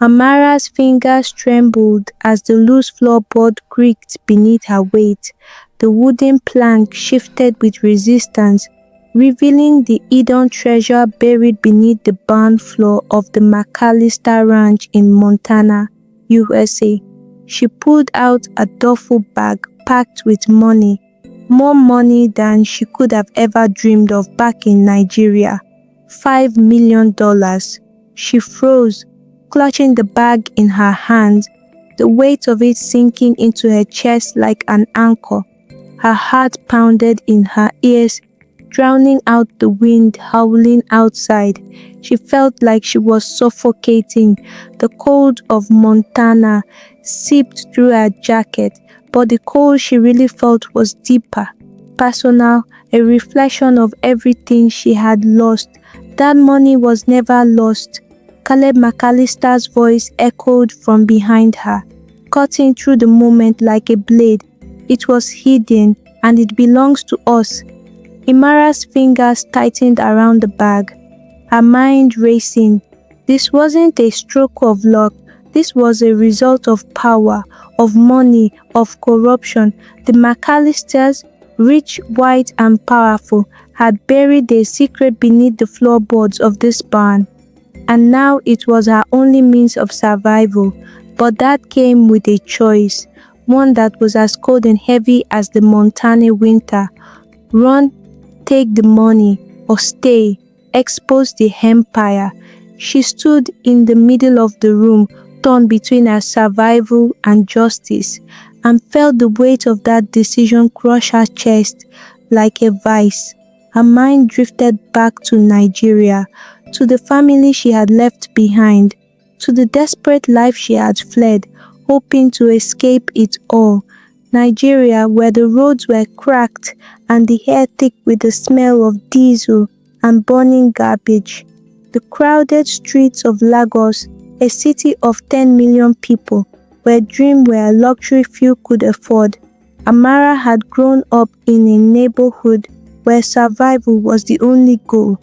Amara's fingers trembled as the loose floorboard creaked beneath her weight. The wooden plank shifted with resistance, revealing the hidden treasure buried beneath the barn floor of the McAllister Ranch in Montana, USA. She pulled out a duffel bag packed with money, more money than she could have ever dreamed of back in Nigeria. $5 million. She froze, clutching the bag in her hands, the weight of it sinking into her chest like an anchor. Her heart pounded in her ears, drowning out the wind howling outside. She felt like she was suffocating. The cold of Montana seeped through her jacket, but the cold she really felt was deeper, personal, a reflection of everything she had lost. That money was never lost. Caleb McAllister's voice echoed from behind her, cutting through the moment like a blade. It was hidden, and it belongs to us. Amara's fingers tightened around the bag, her mind racing. This wasn't a stroke of luck. This was a result of power, of money, of corruption. The McAllisters, rich, white, and powerful, had buried their secret beneath the floorboards of this barn. And now it was her only means of survival. But that came with a choice, one that was as cold and heavy as the Montana winter. Run, take the money, or stay, expose the empire. She stood in the middle of the room, torn between her survival and justice, and felt the weight of that decision crush her chest like a vice. Her mind drifted back to Nigeria, to the family she had left behind, to the desperate life she had fled, hoping to escape it all. Nigeria, where the roads were cracked and the air thick with the smell of diesel and burning garbage. The crowded streets of Lagos, a city of 10 million people, where dreams were a luxury few could afford. Amara had grown up in a neighborhood where survival was the only goal.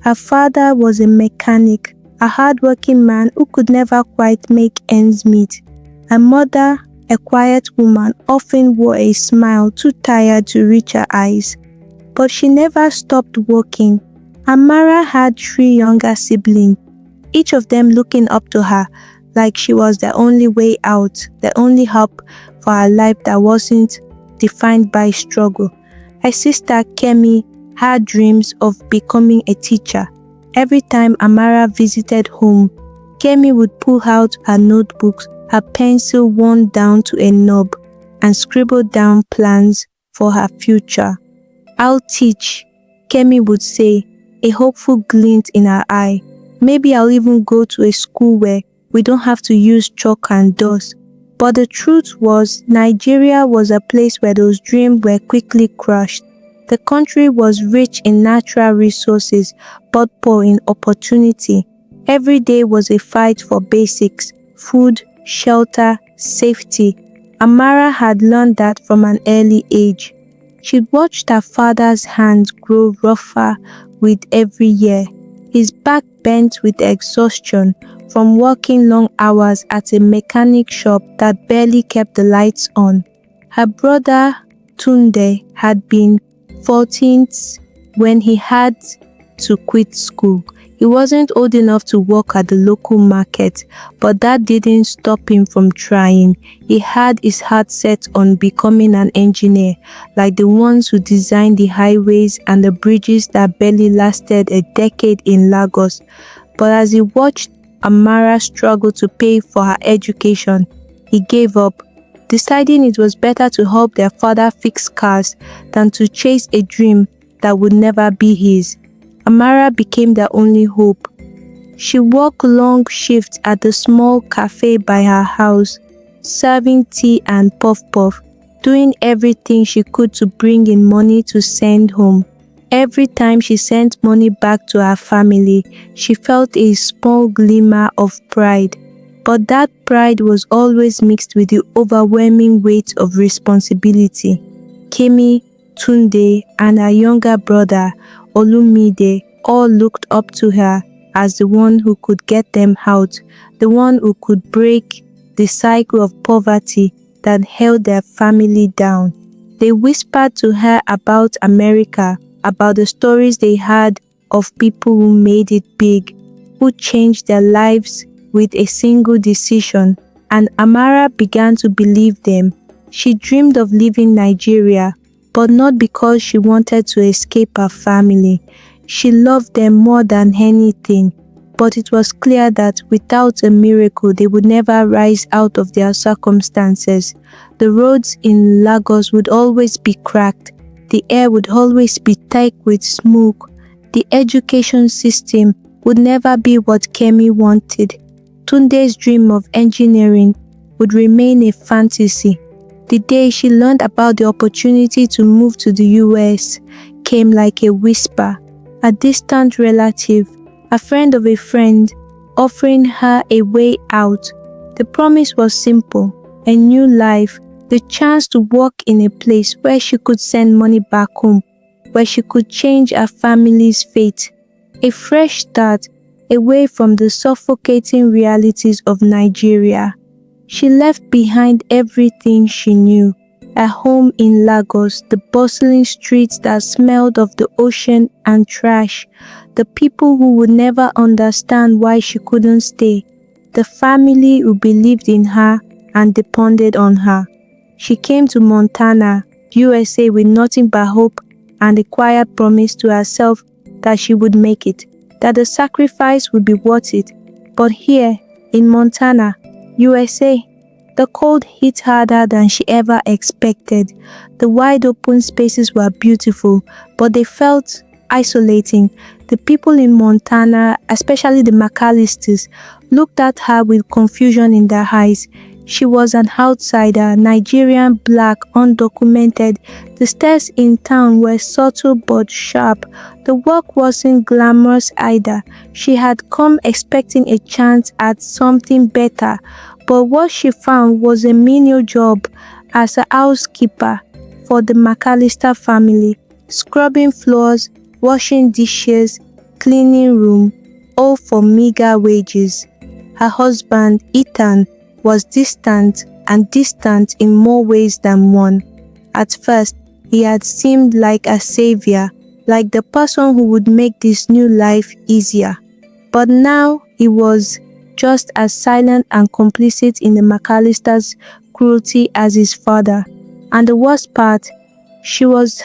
Her father was a mechanic, a hard-working man who could never quite make ends meet. Her mother, a quiet woman, often wore a smile too tired to reach her eyes. But she never stopped working. Amara had 3 younger siblings, each of them looking up to her like she was the only way out, the only hope for her life that wasn't defined by struggle. Her sister Kemi had dreams of becoming a teacher. Every time Amara visited home, Kemi would pull out her notebooks, her pencil worn down to a knob, and scribble down plans for her future. "I'll teach," Kemi would say, a hopeful glint in her eye. "Maybe I'll even go to a school where we don't have to use chalk and dust." But the truth was, Nigeria was a place where those dreams were quickly crushed. The country was rich in natural resources, but poor in opportunity. Every day was a fight for basics: food, shelter, safety. Amara had learned that from an early age. She'd watched her father's hands grow rougher with every year, his back bent with exhaustion from working long hours at a mechanic shop that barely kept the lights on. Her brother, Tunde, had been 14th when he had to quit school. He wasn't old enough to work at the local market, but that didn't stop him from trying. He had his heart set on becoming an engineer, like the ones who designed the highways and the bridges that barely lasted a decade in Lagos. But as he watched Amara struggle to pay for her education, he gave up, deciding it was better to help their father fix cars than to chase a dream that would never be his. Amara became their only hope. She worked long shifts at the small cafe by her house, serving tea and puff-puff, doing everything she could to bring in money to send home. Every time she sent money back to her family, she felt a small glimmer of pride. But that pride was always mixed with the overwhelming weight of responsibility. Kemi, Tunde, and her younger brother, Olumide, all looked up to her as the one who could get them out, the one who could break the cycle of poverty that held their family down. They whispered to her about America, about the stories they had of people who made it big, who changed their lives with a single decision, and Amara began to believe them. She dreamed of leaving Nigeria, but not because she wanted to escape her family. She loved them more than anything, but it was clear that without a miracle, they would never rise out of their circumstances. The roads in Lagos would always be cracked. The air would always be thick with smoke. The education system would never be what Kemi wanted. Tunde's dream of engineering would remain a fantasy. The day she learned about the opportunity to move to the US came like a whisper. A distant relative, a friend of a friend, offering her a way out. The promise was simple: a new life, the chance to work in a place where she could send money back home, where she could change her family's fate. A fresh start, away from the suffocating realities of Nigeria. She left behind everything she knew: a home in Lagos, the bustling streets that smelled of the ocean and trash, the people who would never understand why she couldn't stay, the family who believed in her and depended on her. She came to Montana, USA with nothing but hope and a quiet promise to herself that she would make it, that the sacrifice would be worth it. But here, in Montana, USA, the cold hit harder than she ever expected. The wide open spaces were beautiful, but they felt isolating. The people in Montana, especially the McAllisters, looked at her with confusion in their eyes. She was an outsider, Nigerian, black, undocumented. The stares in town were subtle but sharp. The work wasn't glamorous either. She had come expecting a chance at something better, but what she found was a menial job as a housekeeper for the McAllister family, scrubbing floors, washing dishes, cleaning room, all for meager wages. Her husband, Ethan, was distant in more ways than one. At first, he had seemed like a savior, like the person who would make this new life easier. But now he was just as silent and complicit in the McAllisters' cruelty as his father. And the worst part, she was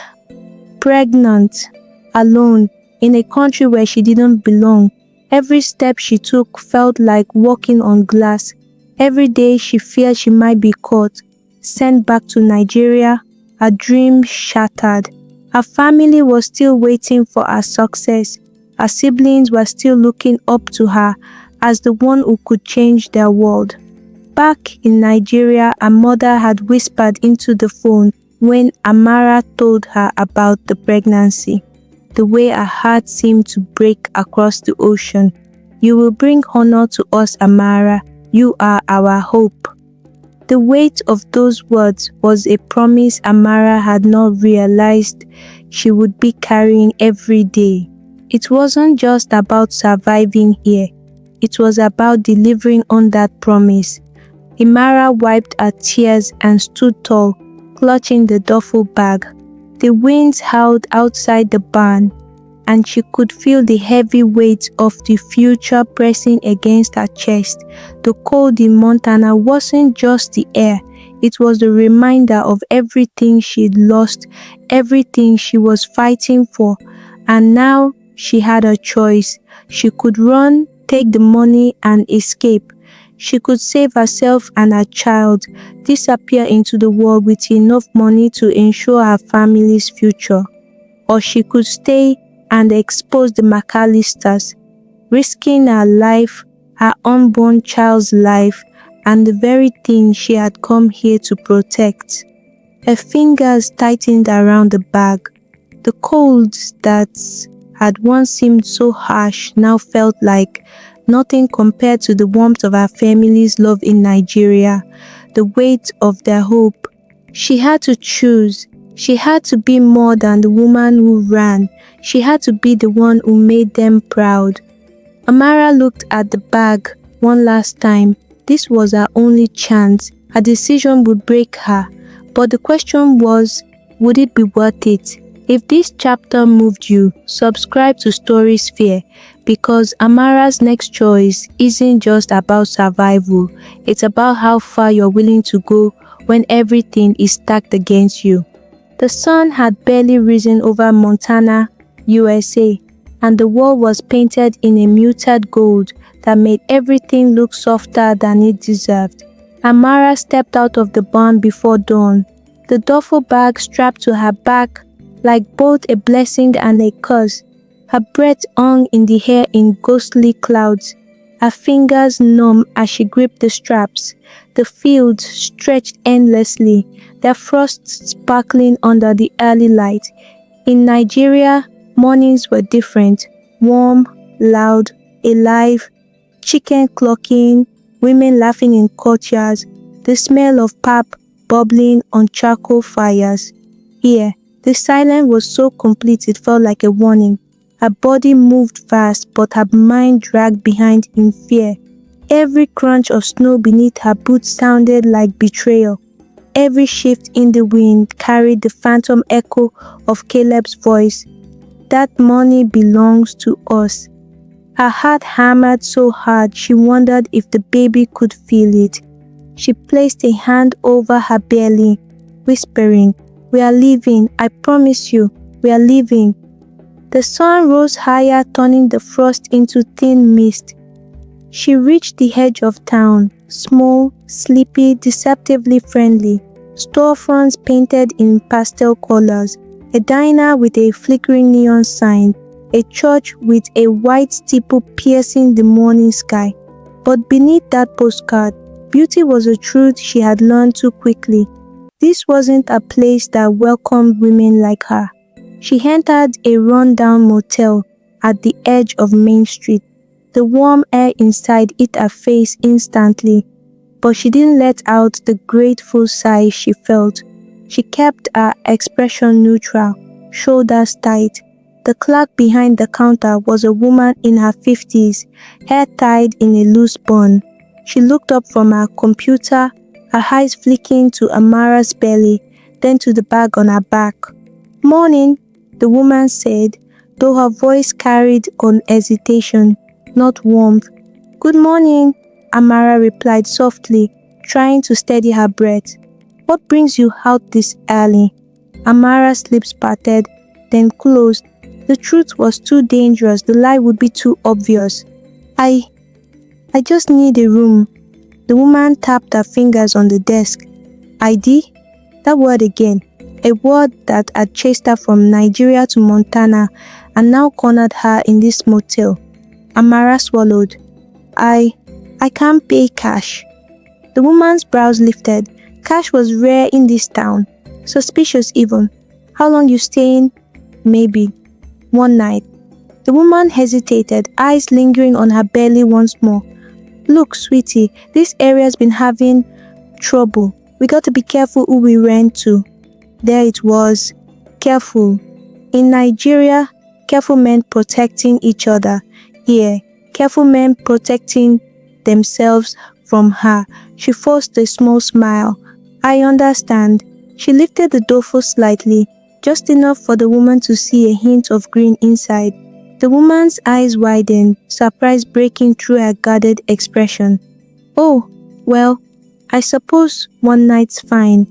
pregnant, alone, in a country where she didn't belong. Every step she took felt like walking on glass. Every day she feared she might be caught, sent back to Nigeria, her dream shattered. Her family was still waiting for her success. Her siblings were still looking up to her as the one who could change their world. Back in Nigeria, her mother had whispered into the phone when Amara told her about the pregnancy. The way her heart seemed to break across the ocean. "You will bring honor to us, Amara. You are our hope." The weight of those words was a promise Amara had not realized she would be carrying every day. It wasn't just about surviving here. It was about delivering on that promise. Amara wiped her tears and stood tall, clutching the duffel bag. The winds howled outside the barn, and she could feel the heavy weight of the future pressing against her chest. The cold in Montana wasn't just the air, it was the reminder of everything she'd lost, everything she was fighting for. And now she had a choice. She could run, take the money and escape. She could save herself and her child, disappear into the world with enough money to ensure her family's future. Or she could stay and expose the McAllisters, risking her life, her unborn child's life, and the very thing she had come here to protect. Her fingers tightened around the bag. The cold that had once seemed so harsh now felt like nothing compared to the warmth of her family's love in Nigeria, the weight of their hope. She had to choose. She had to be more than the woman who ran. She had to be the one who made them proud. Amara looked at the bag one last time. This was her only chance. Her decision would break her. But the question was, would it be worth it? If this chapter moved you, subscribe to Storysphere, because Amara's next choice isn't just about survival. It's about how far you're willing to go when everything is stacked against you. The sun had barely risen over Montana, USA, and the world was painted in a muted gold that made everything look softer than it deserved. Amara stepped out of the barn before dawn, the duffel bag strapped to her back like both a blessing and a curse. Her breath hung in the air in ghostly clouds, her fingers numb as she gripped the straps. The fields stretched endlessly, their frost sparkling under the early light. In Nigeria, mornings were different, warm, loud, alive, chicken clucking, women laughing in courtyards, the smell of pap bubbling on charcoal fires. Here, the silence was so complete it felt like a warning. Her body moved fast, but her mind dragged behind in fear. Every crunch of snow beneath her boots sounded like betrayal. Every shift in the wind carried the phantom echo of Caleb's voice. That money belongs to us. Her heart hammered so hard she wondered if the baby could feel it. She placed a hand over her belly, whispering, "We are leaving, I promise you, we are leaving." The sun rose higher, turning the frost into thin mist. She reached the edge of town, small, sleepy, deceptively friendly. Storefronts painted in pastel colors, a diner with a flickering neon sign, a church with a white steeple piercing the morning sky. But beneath that postcard, beauty was a truth she had learned too quickly. This wasn't a place that welcomed women like her. She entered a run-down motel at the edge of Main Street. The warm air inside hit her face instantly, but she didn't let out the grateful sigh she felt. She kept her expression neutral, shoulders tight. The clerk behind the counter was a woman in her 50s, hair tied in a loose bun. She looked up from her computer, her eyes flicking to Amara's belly, then to the bag on her back. "Morning," the woman said, though her voice carried on hesitation, not warmth. "Good morning," Amara replied softly, trying to steady her breath. "What brings you out this early?" Amara's lips parted, then closed. The truth was too dangerous, the lie would be too obvious. I just need a room." The woman tapped her fingers on the desk. "ID?" That word again. A word that had chased her from Nigeria to Montana and now cornered her in this motel. Amara swallowed. I can't pay cash." The woman's brows lifted. Cash was rare in this town. Suspicious even. "How long you staying?" "Maybe 1 night." The woman hesitated, eyes lingering on her belly once more. "Look, sweetie, this area's been having trouble. We got to be careful who we rent to." There it was. Careful. In Nigeria, careful meant protecting each other. Here, careful meant protecting themselves from her. She forced a small smile. "I understand." She lifted the duffel slightly, just enough for the woman to see a hint of green inside. The woman's eyes widened, surprise breaking through her guarded expression. "Oh, well, I suppose 1 night's fine."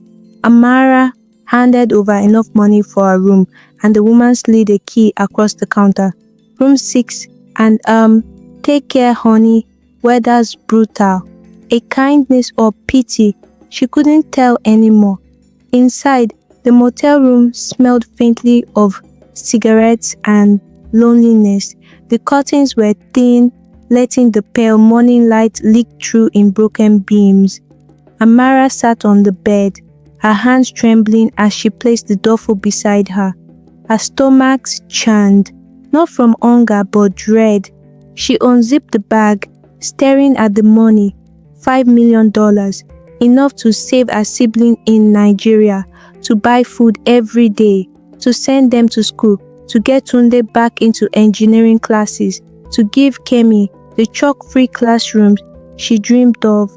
Amara handed over enough money for a room, and the woman slid a key across the counter. "Room 6, and take care, honey, weather's brutal." A kindness or pity, she couldn't tell anymore. Inside, the motel room smelled faintly of cigarettes and loneliness. The curtains were thin, letting the pale morning light leak through in broken beams. Amara sat on the bed, her hands trembling as she placed the duffel beside her. Her stomach churned, not from hunger but dread. She unzipped the bag, staring at the money, $5 million, enough to save a sibling in Nigeria, to buy food every day, to send them to school, to get Tunde back into engineering classes, to give Kemi the chalk-free classrooms she dreamed of.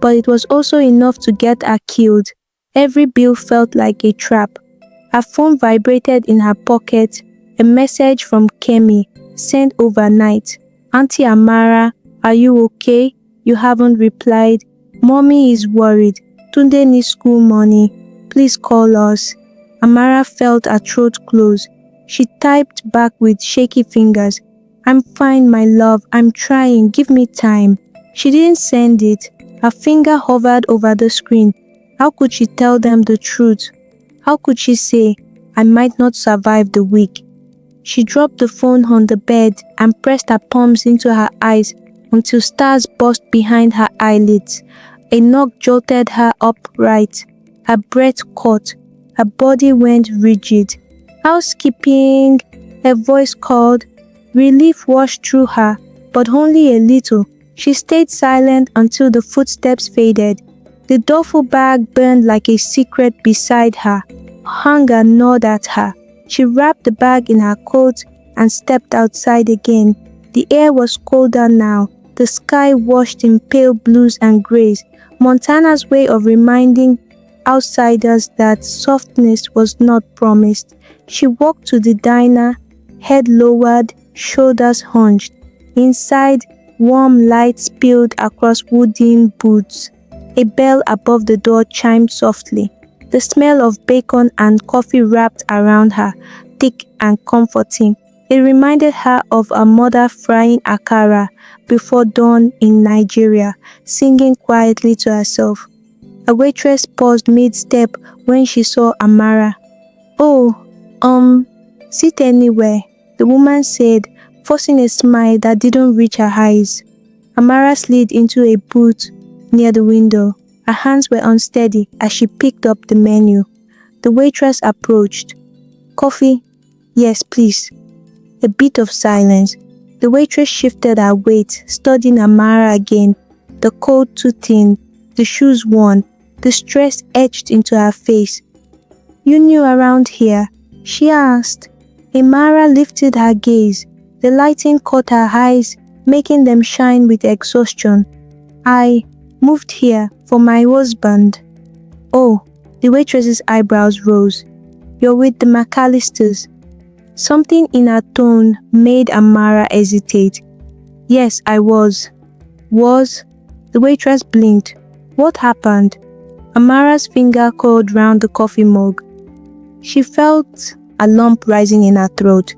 But it was also enough to get her killed. Every bill felt like a trap. Her phone vibrated in her pocket, a message from Kemi, sent overnight. "Auntie Amara, are you okay? You haven't replied. Mommy is worried. Tunde needs school money. Please call us." Amara felt her throat close. She typed back with shaky fingers. "I'm fine, my love. I'm trying. Give me time." She didn't send it. Her finger hovered over the screen. How could she tell them the truth? How could she say, "I might not survive the week"? She dropped the phone on the bed and pressed her palms into her eyes until stars burst behind her eyelids. A knock jolted her upright. Her breath caught. Her body went rigid. "Housekeeping," a voice called. Relief washed through her, but only a little. She stayed silent until the footsteps faded. The duffel bag burned like a secret beside her. Hunger gnawed at her. She wrapped the bag in her coat and stepped outside again. The air was colder now. The sky washed in pale blues and grays. Montana's way of reminding outsiders that softness was not promised. She walked to the diner, head lowered, shoulders hunched. Inside, warm light spilled across wooden boots. A bell above the door chimed softly. The smell of bacon and coffee wrapped around her, thick and comforting. It reminded her of her mother frying akara before dawn in Nigeria, singing quietly to herself. A waitress paused mid-step when she saw Amara. "Oh, sit anywhere," the woman said, forcing a smile that didn't reach her eyes. Amara slid into a booth near the window. Her hands were unsteady as she picked up the menu. The waitress approached. "Coffee?" "Yes, please." A bit of silence. The waitress shifted her weight, studying Amara again. The coat too thin, the shoes worn, the stress etched into her face. "You new around here?" she asked. Amara lifted her gaze. The lighting caught her eyes, making them shine with exhaustion. "I moved here for my husband." "Oh," the waitress's eyebrows rose. "You're with the McAllisters." Something in her tone made Amara hesitate. "Yes, I was." "Was?" The waitress blinked. "What happened?" Amara's finger curled round the coffee mug. She felt a lump rising in her throat.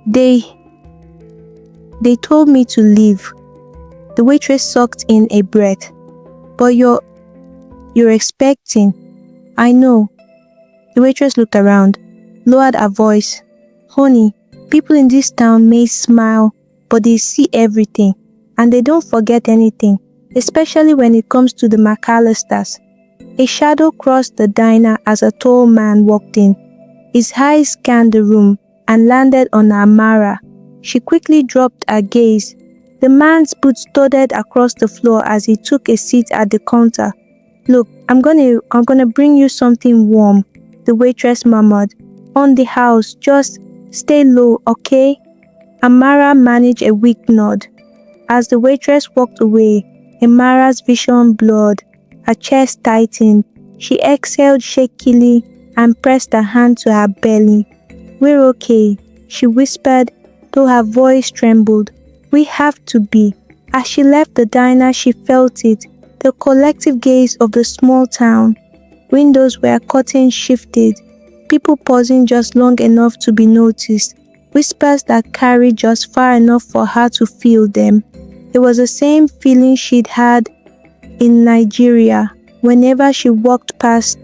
They told me to leave." The waitress sucked in a breath. "But you're expecting." "I know." The waitress looked around, lowered her voice. "Honey, people in this town may smile, but they see everything, and they don't forget anything, especially when it comes to the McAllisters." A shadow crossed the diner as a tall man walked in. His eyes scanned the room and landed on Amara. She quickly dropped her gaze. The man's boots thudded across the floor as he took a seat at the counter. "Look, I'm gonna bring you something warm," the waitress murmured. "On the house, just stay low, okay?" Amara managed a weak nod. As the waitress walked away, Amara's vision blurred. Her chest tightened. She exhaled shakily and pressed her hand to her belly. "We're okay," she whispered, though her voice trembled. "We have to be." As she left the diner, she felt it, the collective gaze of the small town. Windows where curtains shifted, people pausing just long enough to be noticed, whispers that carried just far enough for her to feel them. It was the same feeling she'd had in Nigeria whenever she walked past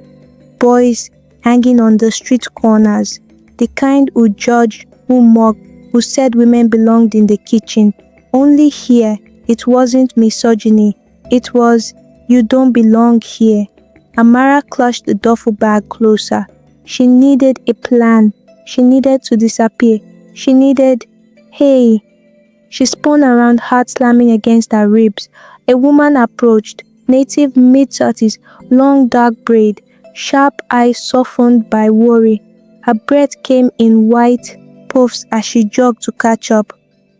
boys hanging on the street corners, the kind who judged, who mocked, who said women belonged in the kitchen. Only here, it wasn't misogyny. It was, "You don't belong here." Amara clutched the duffel bag closer. She needed a plan. She needed to disappear. She needed, "Hey." She spun around, heart slamming against her ribs. A woman approached, native mid-30s, long dark braid, sharp eyes softened by worry. Her breath came in white puffs as she jogged to catch up.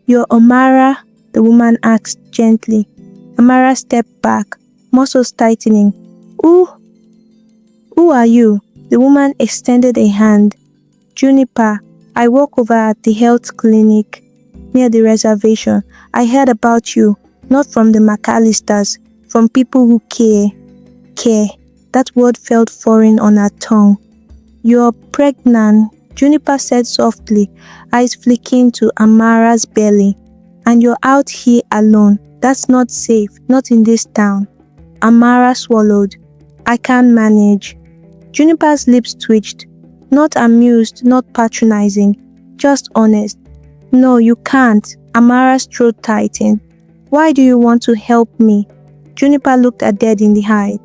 "You're Amara?" the woman asked gently. Amara stepped back, muscles tightening. Who are you?" The woman extended a hand. "Juniper. I work over at the health clinic near the reservation. I heard about you, not from the McAllisters, from people who care. Care." That word felt foreign on her tongue. "You're pregnant," Juniper said softly, eyes flicking to Amara's belly. "And you're out here alone. That's not safe, not in this town." Amara swallowed. "I can't manage." Juniper's lips twitched. Not amused, not patronizing, just honest. "No, you can't." Amara's throat tightened. "Why do you want to help me?" Juniper looked her dead in the eye.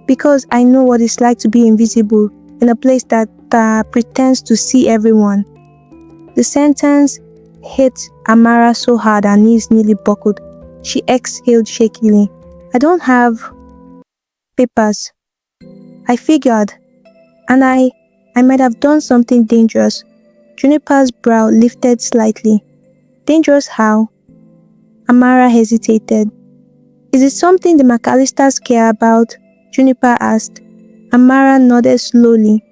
"Because I know what it's like to be invisible in a place that pretends to see everyone." The sentence hit Amara so hard her knees nearly buckled. She exhaled shakily. "I don't have papers." "I figured. And I might have done something dangerous." Juniper's brow lifted slightly. "Dangerous how?" Amara hesitated. "Is it something the McAllisters care about?" Juniper asked. Amara nodded slowly.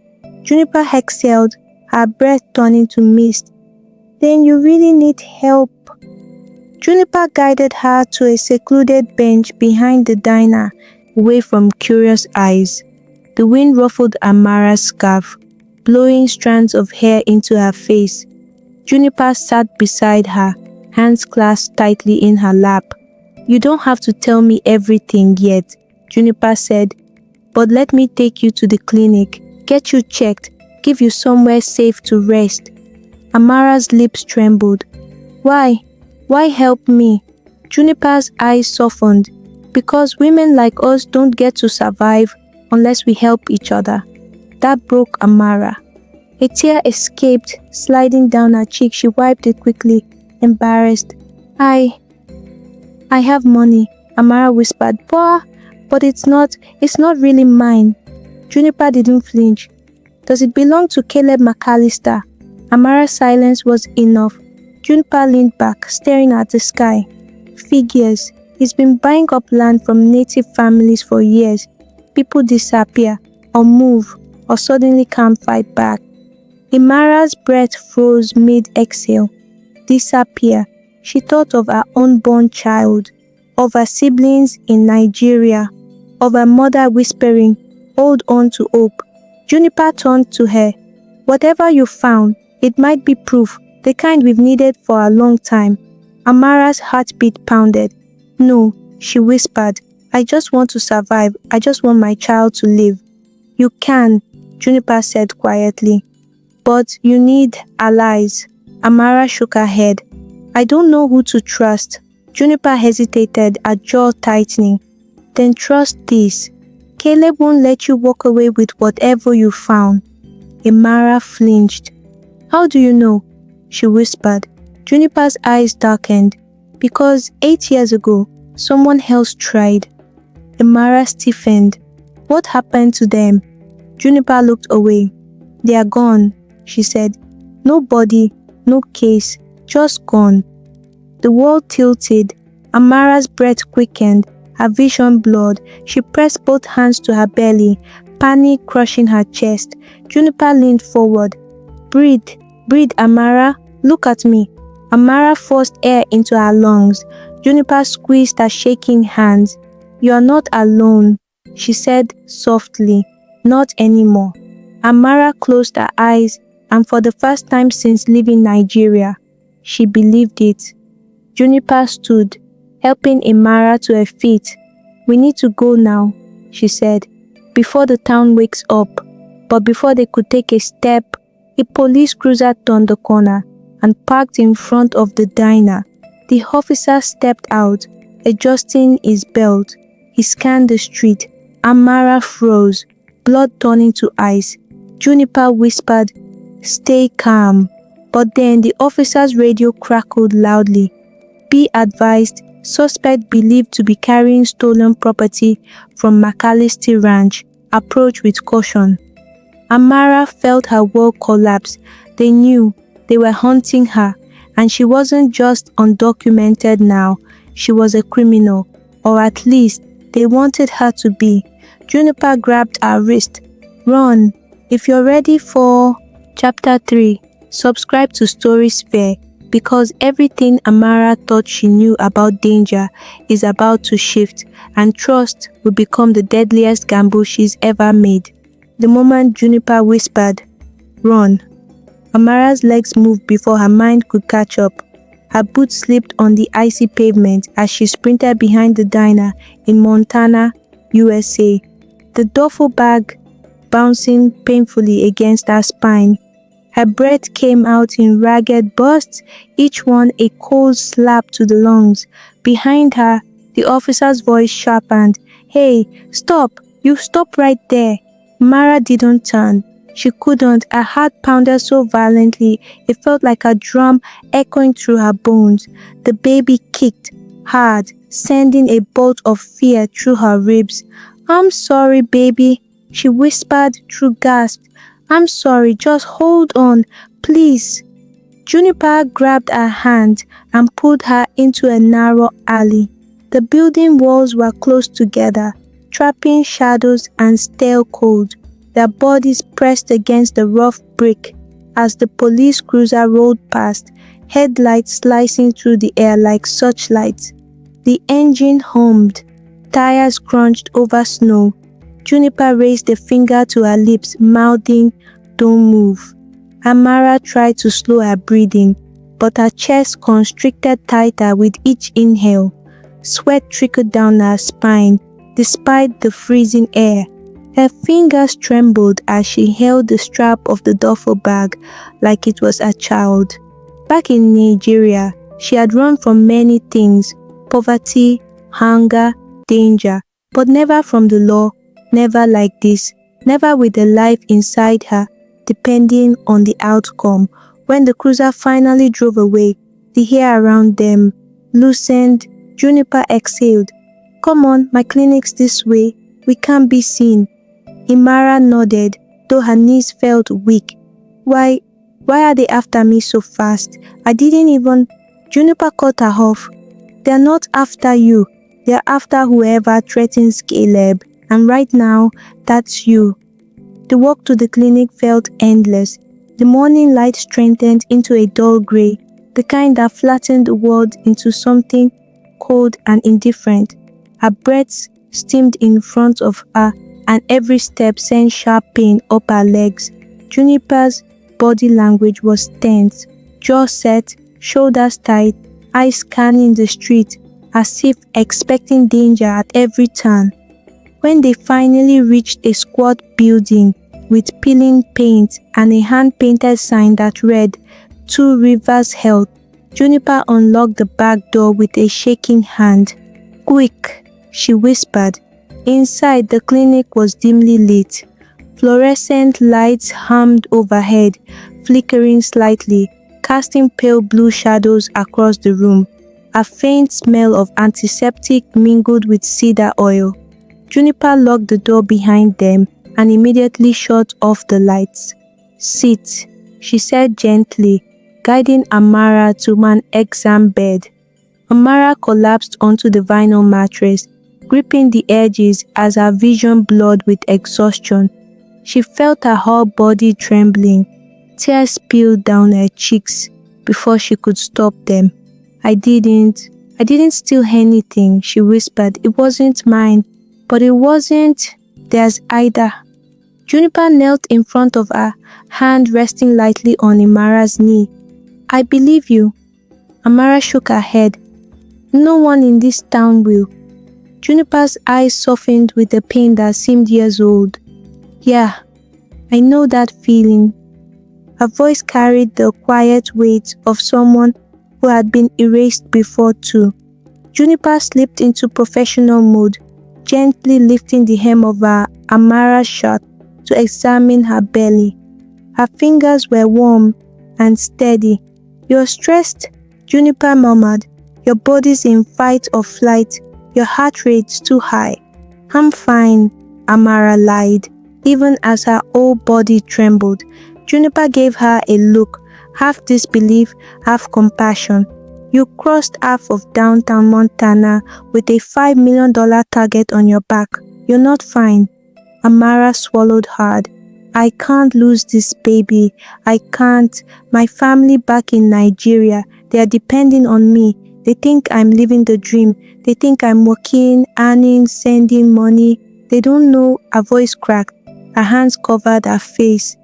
Juniper exhaled, her breath turning to mist. "Then you really need help." Juniper guided her to a secluded bench behind the diner, away from curious eyes. The wind ruffled Amara's scarf, blowing strands of hair into her face. Juniper sat beside her, hands clasped tightly in her lap. "You don't have to tell me everything yet," Juniper said, "but let me take you to the clinic, get you checked, give you somewhere safe to rest." Amara's lips trembled. "Why? Why help me?" Juniper's eyes softened. "Because women like us don't get to survive unless we help each other." That broke Amara. A tear escaped, sliding down her cheek. She wiped it quickly, embarrassed. I have money," Amara whispered. But it's not really mine." Juniper didn't flinch. "Does it belong to Caleb McAllister?" Amara's silence was enough. Juniper leaned back, staring at the sky. "Figures. He's been buying up land from native families for years. People disappear, or move, or suddenly can't fight back." Amara's breath froze mid-exhale. Disappear. She thought of her unborn child, of her siblings in Nigeria, of her mother whispering, "Hold on to hope." Juniper turned to her. "Whatever you found, it might be proof, the kind we've needed for a long time." Amara's heartbeat pounded. "No," she whispered. "I just want to survive. I just want my child to live." "You can," Juniper said quietly. "But you need allies." Amara shook her head. "I don't know who to trust." Juniper hesitated, her jaw tightening. "Then trust this. Caleb won't let you walk away with whatever you found." Amara flinched. "How do you know?" she whispered. Juniper's eyes darkened. "Because 8 years ago, someone else tried." Amara stiffened. "What happened to them?" Juniper looked away. "They are gone," she said. "No body, no case, just gone." The world tilted. Amara's breath quickened, her vision blurred. She pressed both hands to her belly, panic crushing her chest. Juniper leaned forward. Breathe, breathe, Amara. Look at me." Amara forced air into her lungs. Juniper squeezed her shaking hands. "You are not alone," she said softly. "Not anymore." Amara closed her eyes, and for the first time since leaving Nigeria, she believed it. Juniper stood, helping Amara to her feet. "We need to go now," she said, "before the town wakes up." But before they could take a step, a police cruiser turned the corner and parked in front of the diner. The officer stepped out, adjusting his belt. He scanned the street. Amara froze, blood turning to ice. Juniper whispered, "Stay calm." But then the officer's radio crackled loudly. "Be advised, suspect believed to be carrying stolen property from McAllister Ranch. Approach with caution." Amara felt her world collapse. They knew. They were hunting her. And she wasn't just undocumented now, she was a criminal, or at least they wanted her to be. Juniper grabbed her wrist. Run. If you're ready for Chapter 3, subscribe to Storysphere, because everything Amara thought she knew about danger is about to shift, and trust will become the deadliest gamble she's ever made. The moment Juniper whispered, "Run," Amara's legs moved before her mind could catch up. Her boots slipped on the icy pavement as she sprinted behind the diner in Montana, USA, the duffel bag bouncing painfully against her spine. Her breath came out in ragged bursts, each one a cold slap to the lungs. Behind her, the officer's voice sharpened. "Hey, stop! You stop right there!" Mara didn't turn. She couldn't. Her heart pounded so violently, it felt like a drum echoing through her bones. The baby kicked hard, sending a bolt of fear through her ribs. "I'm sorry, baby," she whispered through gasps. "I'm sorry, just hold on, please." Juniper grabbed her hand and pulled her into a narrow alley. The building walls were close together, trapping shadows and stale cold. Their bodies pressed against the rough brick as the police cruiser rolled past, headlights slicing through the air like searchlights. The engine hummed, tires crunched over snow. Juniper raised a finger to her lips, mouthing, "Don't move." Amara tried to slow her breathing, but her chest constricted tighter with each inhale. Sweat trickled down her spine, despite the freezing air. Her fingers trembled as she held the strap of the duffel bag like it was a child. Back in Nigeria, she had run from many things: poverty, hunger, danger, but never from the law, never like this, never with a life inside her, depending on the outcome. When the cruiser finally drove away, the hair around them loosened. Juniper exhaled. "Come on, my clinic's this way. We can't be seen." Amara nodded, though her knees felt weak. Why are they after me so fast? I didn't even..." Juniper cut her off. "They're not after you. They're after whoever threatens Caleb. And right now, that's you." The walk to the clinic felt endless. The morning light strengthened into a dull gray, the kind that flattened the world into something cold and indifferent. Her breath steamed in front of her, and every step sent sharp pain up her legs. Juniper's body language was tense, jaw set, shoulders tight, eyes scanning the street, as if expecting danger at every turn. When they finally reached a squat building with peeling paint and a hand-painted sign that read, "Two Rivers Health," Juniper unlocked the back door with a shaking hand. "Quick," she whispered. Inside, the clinic was dimly lit. Fluorescent lights hummed overhead, flickering slightly, casting pale blue shadows across the room. A faint smell of antiseptic mingled with cedar oil. Juniper locked the door behind them and immediately shut off the lights. "Sit," she said gently, guiding Amara to an exam bed. Amara collapsed onto the vinyl mattress, gripping the edges as her vision blurred with exhaustion. She felt her whole body trembling. Tears spilled down her cheeks before she could stop them. I didn't steal anything," she whispered. "It wasn't mine, but it wasn't theirs either." Juniper knelt in front of her, hand resting lightly on Amara's knee. "I believe you." Amara shook her head. "No one in this town will." Juniper's eyes softened with a pain that seemed years old. "Yeah, I know that feeling." Her voice carried the quiet weight of someone who had been erased before too. Juniper slipped into professional mode, gently lifting the hem of her Amara shirt to examine her belly. Her fingers were warm and steady. "You're stressed," Juniper murmured. "Your body's in fight or flight. Your heart rate's too high." "I'm fine," Amara lied, even as her whole body trembled. Juniper gave her a look, half disbelief, half compassion. You crossed half of downtown Montana with a $5 million target on your back. You're not fine. Amara swallowed hard. I can't lose this baby. I can't. My family back in Nigeria, they are depending on me. They think I'm living the dream. They think I'm working, earning, sending money. They don't know. Her voice cracked. Her hands covered her face.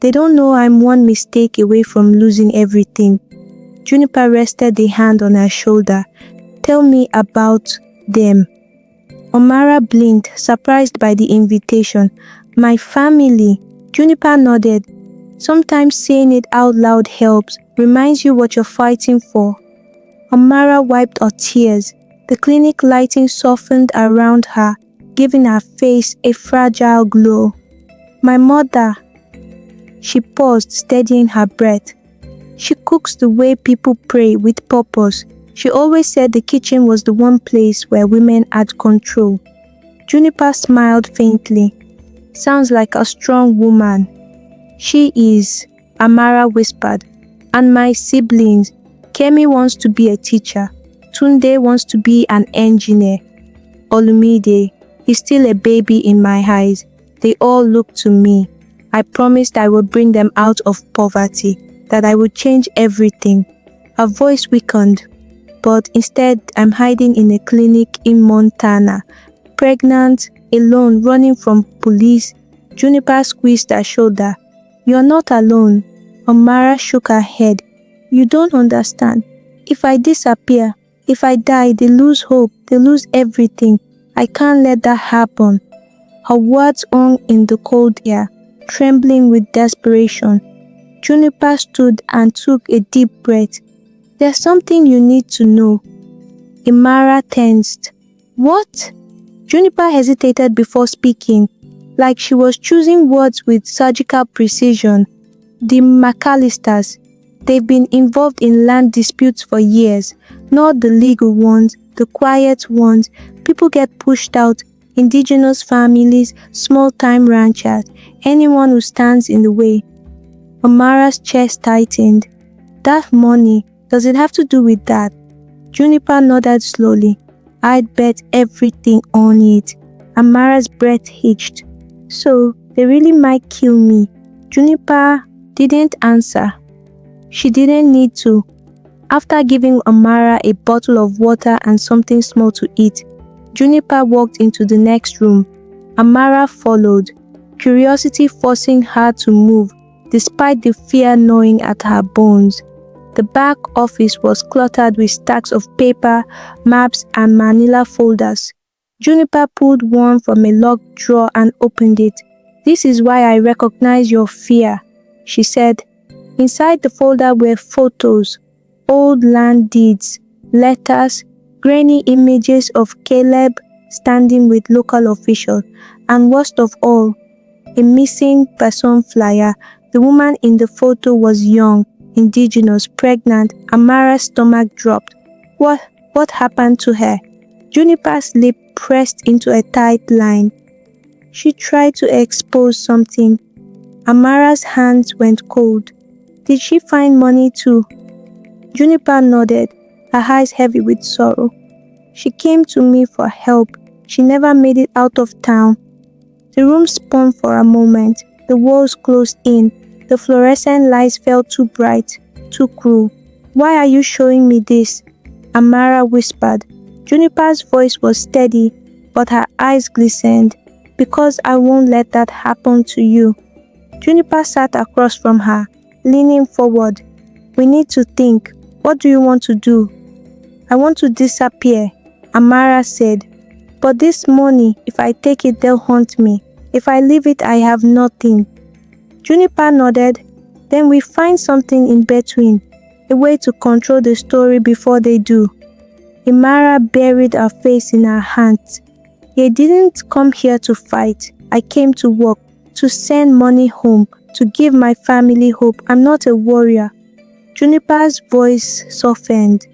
They don't know I'm one mistake away from losing everything. Juniper rested a hand on her shoulder. Tell me about them. Amara blinked, surprised by the invitation. My family. Juniper nodded. Sometimes saying it out loud helps, reminds you what you're fighting for. Amara wiped her tears. The clinic lighting softened around her, giving her face a fragile glow. My mother. She paused, steadying her breath. She cooks the way people pray, with purpose. She always said the kitchen was the one place where women had control. Juniper smiled faintly. Sounds like a strong woman. She is, Amara whispered. And my siblings. Kemi wants to be a teacher. Tunde wants to be an engineer. Olumide is still a baby in my eyes. They all look to me. I promised I would bring them out of poverty, that I would change everything. Her voice weakened, but instead I'm hiding in a clinic in Montana, pregnant, alone, running from police. Juniper squeezed her shoulder. You're not alone. Amara shook her head. You don't understand. If I disappear, if I die, they lose hope, they lose everything. I can't let that happen. Her words hung in the cold air, trembling with desperation. Juniper stood and took a deep breath. There's something you need to know. Amara tensed. What? Juniper hesitated before speaking, like she was choosing words with surgical precision. The McAllisters. They've been involved in land disputes for years, not the legal ones, the quiet ones. People get pushed out, indigenous families, small-time ranchers, anyone who stands in the way. Amara's chest tightened. That money, does it have to do with that? Juniper nodded slowly. I'd bet everything on it. Amara's breath hitched. So, they really might kill me. Juniper didn't answer. She didn't need to. After giving Amara a bottle of water and something small to eat, Juniper walked into the next room. Amara followed, curiosity forcing her to move, despite the fear gnawing at her bones. The back office was cluttered with stacks of paper, maps, and manila folders. Juniper pulled one from a locked drawer and opened it. This is why I recognize your fear, she said. Inside the folder were photos, old land deeds, letters, grainy images of Caleb standing with local officials, and worst of all, a missing person flyer. The woman in the photo was young, indigenous, pregnant. Amara's stomach dropped. What happened to her? Juniper's lip pressed into a tight line. She tried to expose something. Amara's hands went cold. Did she find money too? Juniper nodded, her eyes heavy with sorrow. She came to me for help. She never made it out of town. The room spun for a moment. The walls closed in. The fluorescent lights felt too bright, too cruel. Why are you showing me this? Amara whispered. Juniper's voice was steady, but her eyes glistened. Because I won't let that happen to you. Juniper sat across from her, leaning forward. We need to think. What do you want to do? I want to disappear, Amara said. But this money, if I take it, they'll haunt me. If I leave it, I have nothing. Juniper nodded. Then we find something in between, a way to control the story before they do. Amara buried her face in her hands. I didn't come here to fight. I came to work, to send money home, to give my family hope. I'm not a warrior. Juniper's voice softened.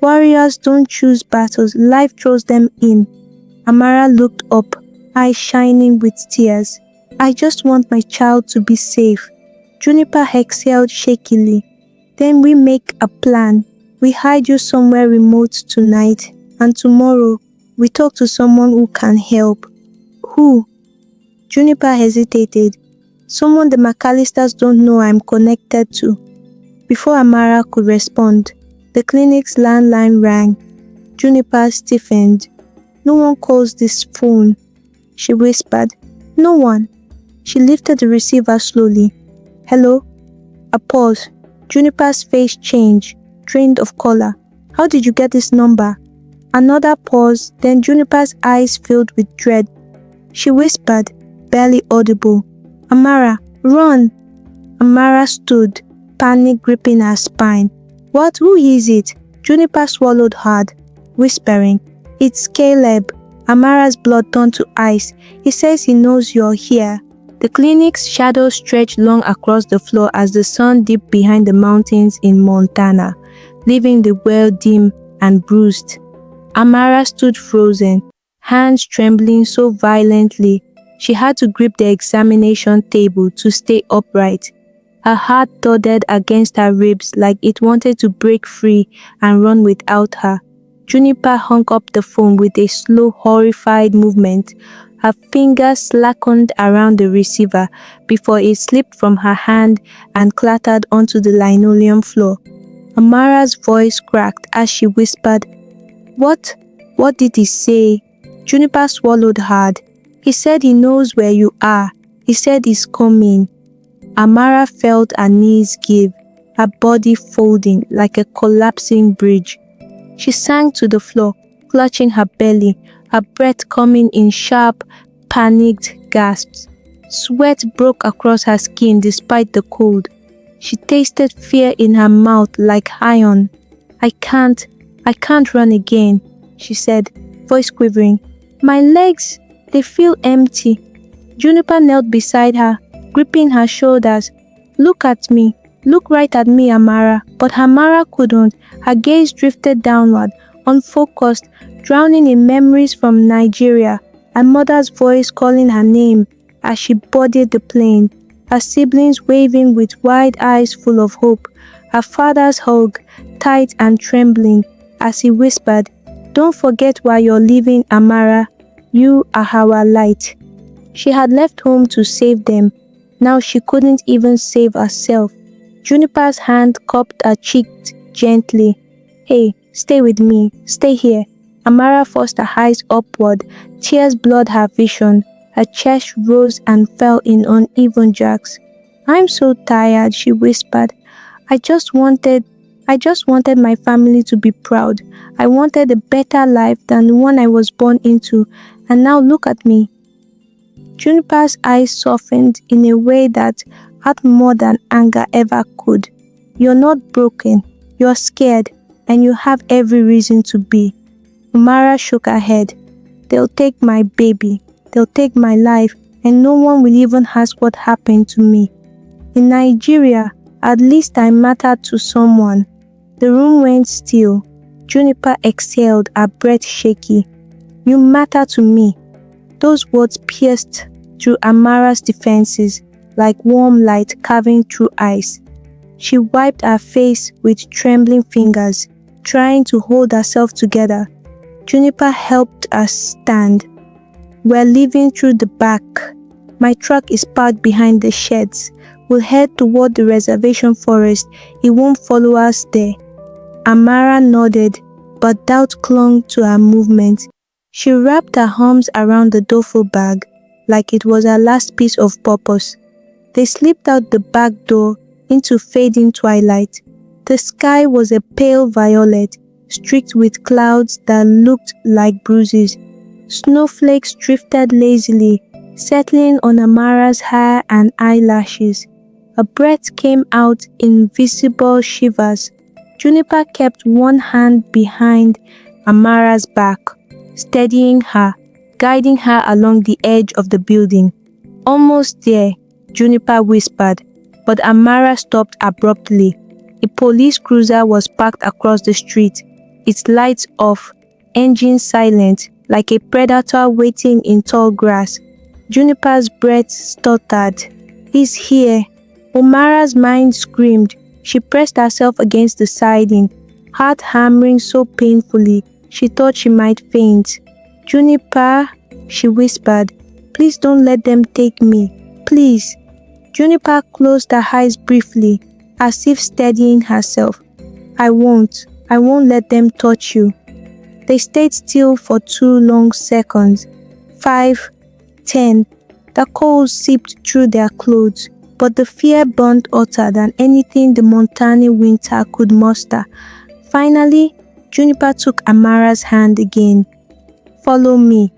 Warriors don't choose battles, life throws them in. Amara looked up, eyes shining with tears. I just want my child to be safe. Juniper exhaled shakily. Then we make a plan. We hide you somewhere remote tonight, and tomorrow we talk to someone who can help. Who? Juniper hesitated. Someone the McAllisters don't know I'm connected to. Before Amara could respond, the clinic's landline rang. Juniper stiffened. No one calls this phone, she whispered. No one. She lifted the receiver slowly. Hello? A pause. Juniper's face changed, drained of color. How did you get this number? Another pause, then Juniper's eyes filled with dread. She whispered, barely audible, Amara, run! Amara stood, panic gripping her spine. What? Who is it? Juniper swallowed hard, whispering, It's Caleb. Amara's blood turned to ice. He says he knows you're here. The clinic's shadow stretched long across the floor as the sun dipped behind the mountains in Montana, leaving the well dim and bruised. Amara stood frozen, hands trembling so violently she had to grip the examination table to stay upright. Her heart thudded against her ribs like it wanted to break free and run without her. Juniper hung up the phone with a slow, horrified movement. Her fingers slackened around the receiver before it slipped from her hand and clattered onto the linoleum floor. Amara's voice cracked as she whispered, What? What did he say? Juniper swallowed hard. He said he knows where you are. He said he's coming. Amara felt her knees give, her body folding like a collapsing bridge. She sank to the floor, clutching her belly, her breath coming in sharp, panicked gasps. Sweat broke across her skin despite the cold. She tasted fear in her mouth like iron. I can't run again, she said, voice quivering. My legs, they feel empty. Juniper knelt beside her, gripping her shoulders. Look at me. Look right at me, Amara. But Amara couldn't. Her gaze drifted downward, unfocused, drowning in memories from Nigeria. Her mother's voice calling her name as she boarded the plane. Her siblings waving with wide eyes full of hope. Her father's hug, tight and trembling, as he whispered, Don't forget why you're leaving, Amara. You are our light. She had left home to save them. Now she couldn't even save herself. Juniper's hand cupped her cheek gently. Hey, stay with me. Stay here. Amara forced her eyes upward. Tears blurred her vision. Her chest rose and fell in uneven jerks. I'm so tired, she whispered. I just wanted my family to be proud. I wanted a better life than the one I was born into. And now look at me. Juniper's eyes softened in a way that had more than anger ever could. You're not broken. You're scared. And you have every reason to be. Amara shook her head. They'll take my baby. They'll take my life. And no one will even ask what happened to me. In Nigeria, at least I mattered to someone. The room went still. Juniper exhaled, her breath shaky. You matter to me. Those words pierced through Amara's defenses like warm light carving through ice. She wiped her face with trembling fingers, trying to hold herself together. Juniper helped us stand. We're leaving through the back. My truck is parked behind the sheds. We'll head toward the reservation forest. He won't follow us there. Amara nodded, but doubt clung to her movement. She wrapped her arms around the duffel bag like it was her last piece of purpose. They slipped out the back door into fading twilight. The sky was a pale violet, streaked with clouds that looked like bruises. Snowflakes drifted lazily, settling on Amara's hair and eyelashes. Her breath came out in visible shivers. Juniper kept one hand behind Amara's back, steadying her, guiding her along the edge of the building. Almost there, Juniper whispered, but Amara stopped abruptly. A police cruiser was parked across the street, its lights off, engine silent, like a predator waiting in tall grass. Juniper's breath stuttered. He's here. Amara's mind screamed. She pressed herself against the siding, heart hammering so painfully she thought she might faint. "Juniper," she whispered, "please don't let them take me. Please." Juniper closed her eyes briefly, as if steadying herself. I won't let them touch you." They stayed still for 2 long seconds. 5, 10. The cold seeped through their clothes, but the fear burned hotter than anything the Montana winter could muster. Finally, Juniper took Amara's hand again. "Follow me."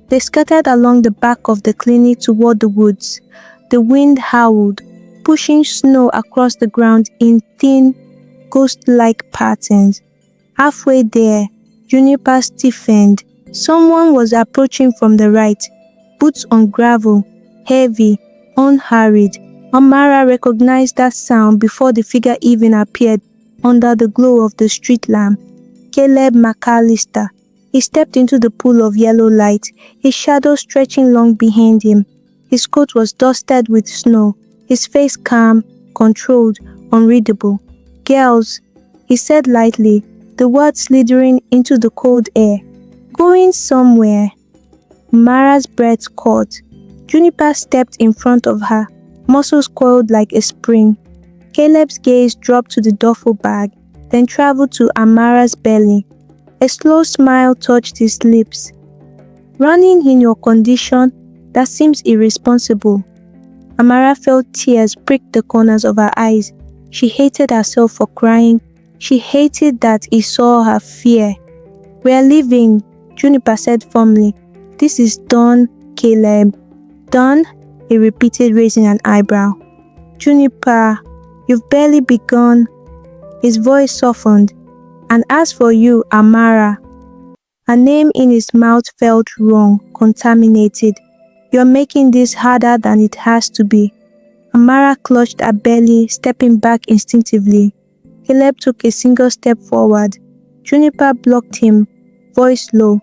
They scattered along the back of the clinic toward the woods. The wind howled, pushing snow across the ground in thin, ghost-like patterns. Halfway there, Juniper stiffened. Someone was approaching from the right, boots on gravel, heavy, unhurried. Amara recognized that sound before the figure even appeared under the glow of the street lamp. Caleb McAllister. He stepped into the pool of yellow light, his shadow stretching long behind him. His coat was dusted with snow, his face calm, controlled, unreadable. "Girls," he said lightly, the words slithering into the cold air. "Going somewhere?" Mara's breath caught. Juniper stepped in front of her, muscles coiled like a spring. Caleb's gaze dropped to the duffel bag, then traveled to Amara's belly. A slow smile touched his lips. "Running in your condition? That seems irresponsible." Amara felt tears prick the corners of her eyes. She hated herself for crying. She hated that he saw her fear. "We're leaving," Juniper said firmly. "This is done, Caleb." "Done?" he repeated, raising an eyebrow. "Juniper, you've barely begun." His voice softened. "And as for you, Amara," her name in his mouth felt wrong, contaminated. "You're making this harder than it has to be." Amara clutched her belly, stepping back instinctively. Caleb took a single step forward. Juniper blocked him, voice low.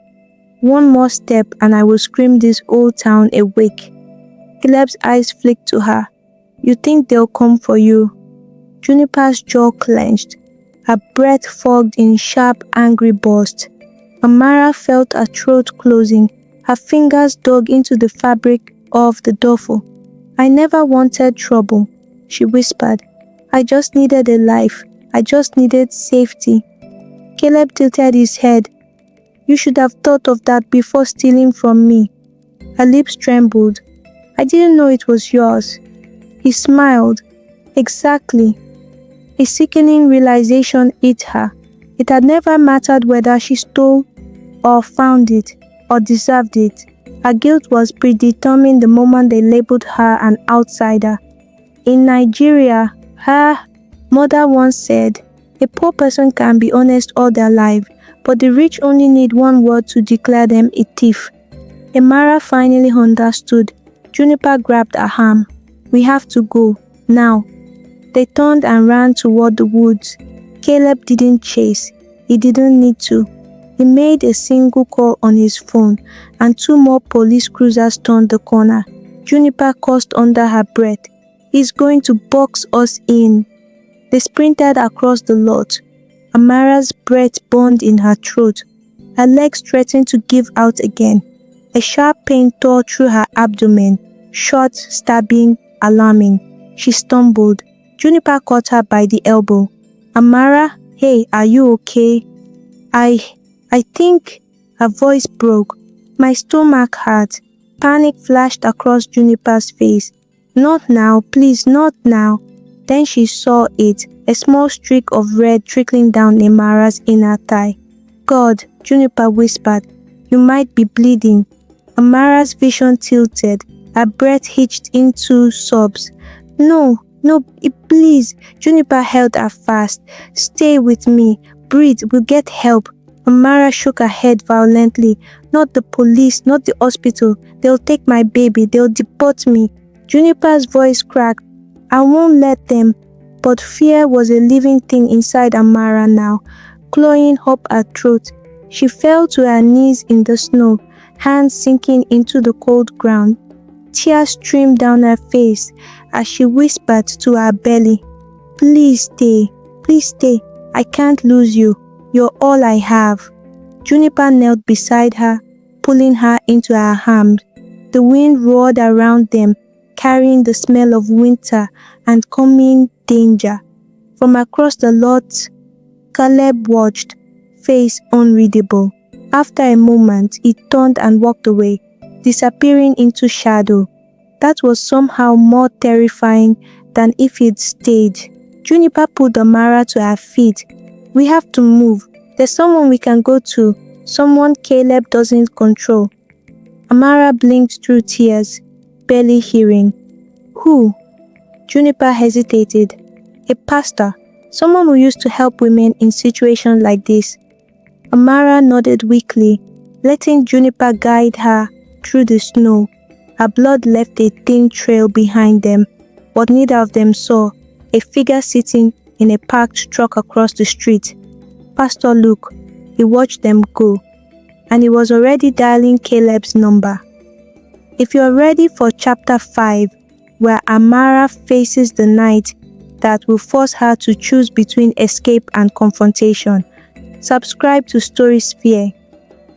"One more step and I will scream this old town awake." Caleb's eyes flicked to her. "You think they'll come for you?" Juniper's jaw clenched. Her breath fogged in sharp, angry bursts. Amara felt her throat closing. Her fingers dug into the fabric of the duffel. "I never wanted trouble," she whispered. "I just needed a life. I just needed safety." Caleb tilted his head. "You should have thought of that before stealing from me." Her lips trembled. "I didn't know it was yours." He smiled. "Exactly." A sickening realization hit her. It had never mattered whether she stole or found it or deserved it. Her guilt was predetermined the moment they labeled her an outsider. In Nigeria, her mother once said, "A poor person can be honest all their life, but the rich only need one word to declare them a thief." Amara finally understood. Juniper grabbed her arm. "We have to go, now." They turned and ran toward the woods. Caleb didn't chase. He didn't need to. He made a single call on his phone, and 2 more police cruisers turned the corner. Juniper cursed under her breath. "He's going to box us in." They sprinted across the lot. Amara's breath burned in her throat. Her legs threatened to give out again. A sharp pain tore through her abdomen, short, stabbing, alarming. She stumbled. Juniper caught her by the elbow. "Amara, hey, are you okay?" I think," her voice broke. "My stomach hurt." Panic flashed across Juniper's face. "Not now, please, not now." Then she saw it, a small streak of red trickling down Amara's inner thigh. "God," Juniper whispered, "you might be bleeding." Amara's vision tilted, her breath hitched into sobs. No, please." Juniper held her fast. "Stay with me. Breathe, we'll get help." Amara shook her head violently. "Not the police, not the hospital. They'll take my baby. They'll deport me." Juniper's voice cracked. "I won't let them." But fear was a living thing inside Amara now, clawing up her throat. She fell to her knees in the snow, hands sinking into the cold ground. Tears streamed down her face as she whispered to her belly, Please stay. Please stay. I can't lose you. You're all I have." Juniper knelt beside her, pulling her into her arms. The wind roared around them, carrying the smell of winter and coming danger. From across the lot, Caleb watched, face unreadable. After a moment, he turned and walked away, disappearing into shadow. That was somehow more terrifying than if he'd stayed. Juniper pulled Amara to her feet. "We have to move. There's someone we can go to, someone Caleb doesn't control." Amara blinked through tears, barely hearing. "Who?" Juniper hesitated. "A pastor, someone who used to help women in situations like this." Amara nodded weakly, letting Juniper guide her through the snow. Her blood left a thin trail behind them, but neither of them saw a figure sitting in a parked truck across the street. Pastor Luke. He watched them go, and he was already dialing Caleb's number. If you're ready for chapter 5, where Amara faces the night that will force her to choose between escape and confrontation, subscribe to Story Sphere.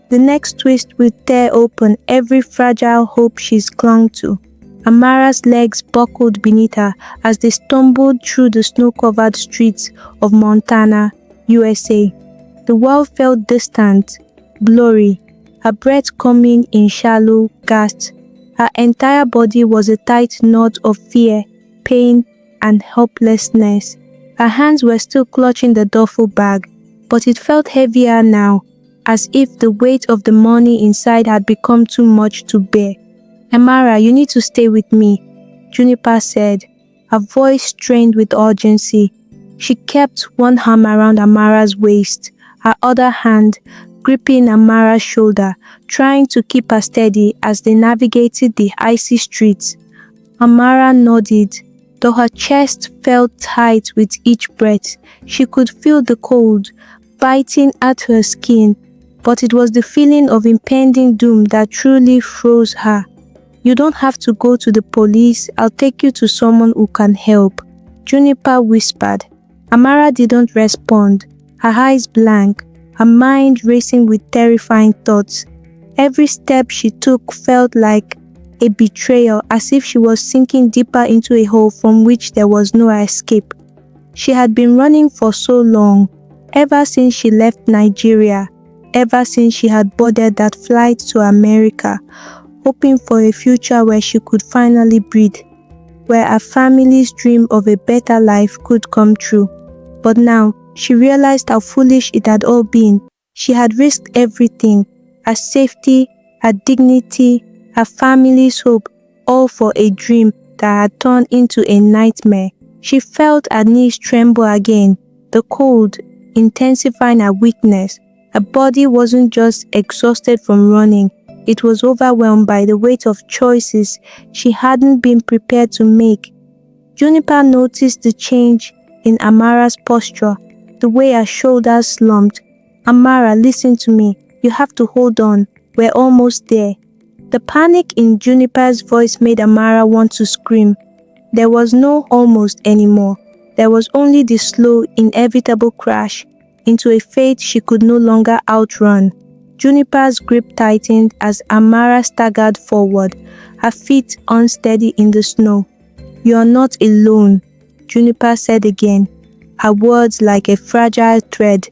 The next twist will tear open every fragile hope she's clung to. Amara's legs buckled beneath her as they stumbled through the snow-covered streets of Montana, USA. The world felt distant, blurry, her breath coming in shallow gasps. Her entire body was a tight knot of fear, pain, and helplessness. Her hands were still clutching the duffel bag, but it felt heavier now, as if the weight of the money inside had become too much to bear. "Amara, you need to stay with me," Juniper said, her voice strained with urgency. She kept one arm around Amara's waist, her other hand gripping Amara's shoulder, trying to keep her steady as they navigated the icy streets. Amara nodded, though her chest felt tight with each breath. She could feel the cold biting at her skin, but it was the feeling of impending doom that truly froze her. "You don't have to go to the police. I'll take you to someone who can help," Juniper whispered. Amara didn't respond, her eyes blank, her mind racing with terrifying thoughts. Every step she took felt like a betrayal, as if she was sinking deeper into a hole from which there was no escape. She had been running for so long, ever since she left Nigeria, ever since she had boarded that flight to America, hoping for a future where she could finally breathe, where her family's dream of a better life could come true. But now, she realized how foolish it had all been. She had risked everything, her safety, her dignity, her family's hope, all for a dream that had turned into a nightmare. She felt her knees tremble again, the cold intensifying her weakness. Her body wasn't just exhausted from running, it was overwhelmed by the weight of choices she hadn't been prepared to make. Juniper noticed the change in Amara's posture, the way her shoulders slumped. "Amara, listen to me. You have to hold on. We're almost there." The panic in Juniper's voice made Amara want to scream. There was no almost anymore. There was only the slow, inevitable crash into a fate she could no longer outrun. Juniper's grip tightened as Amara staggered forward, her feet unsteady in the snow. "You are not alone," Juniper said again, her words like a fragile thread,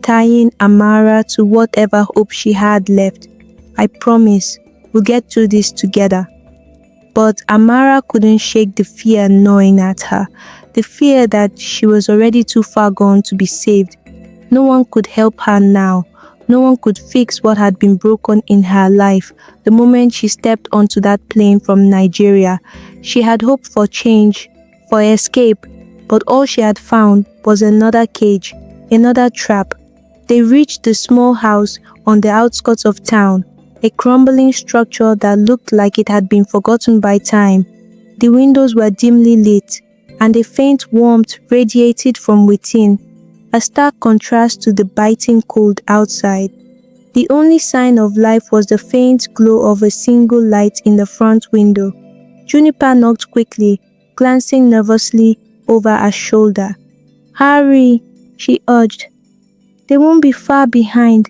tying Amara to whatever hope she had left. "I promise, we'll get through this together." But Amara couldn't shake the fear gnawing at her, the fear that she was already too far gone to be saved. No one could help her now. No one could fix what had been broken in her life the moment she stepped onto that plane from Nigeria. She had hoped for change, for escape, but all she had found was another cage, another trap. They reached the small house on the outskirts of town, a crumbling structure that looked like it had been forgotten by time. The windows were dimly lit, and a faint warmth radiated from within, a stark contrast to the biting cold outside. The only sign of life was the faint glow of a single light in the front window. Juniper knocked quickly, glancing nervously over her shoulder. "Hurry," she urged. "They won't be far behind."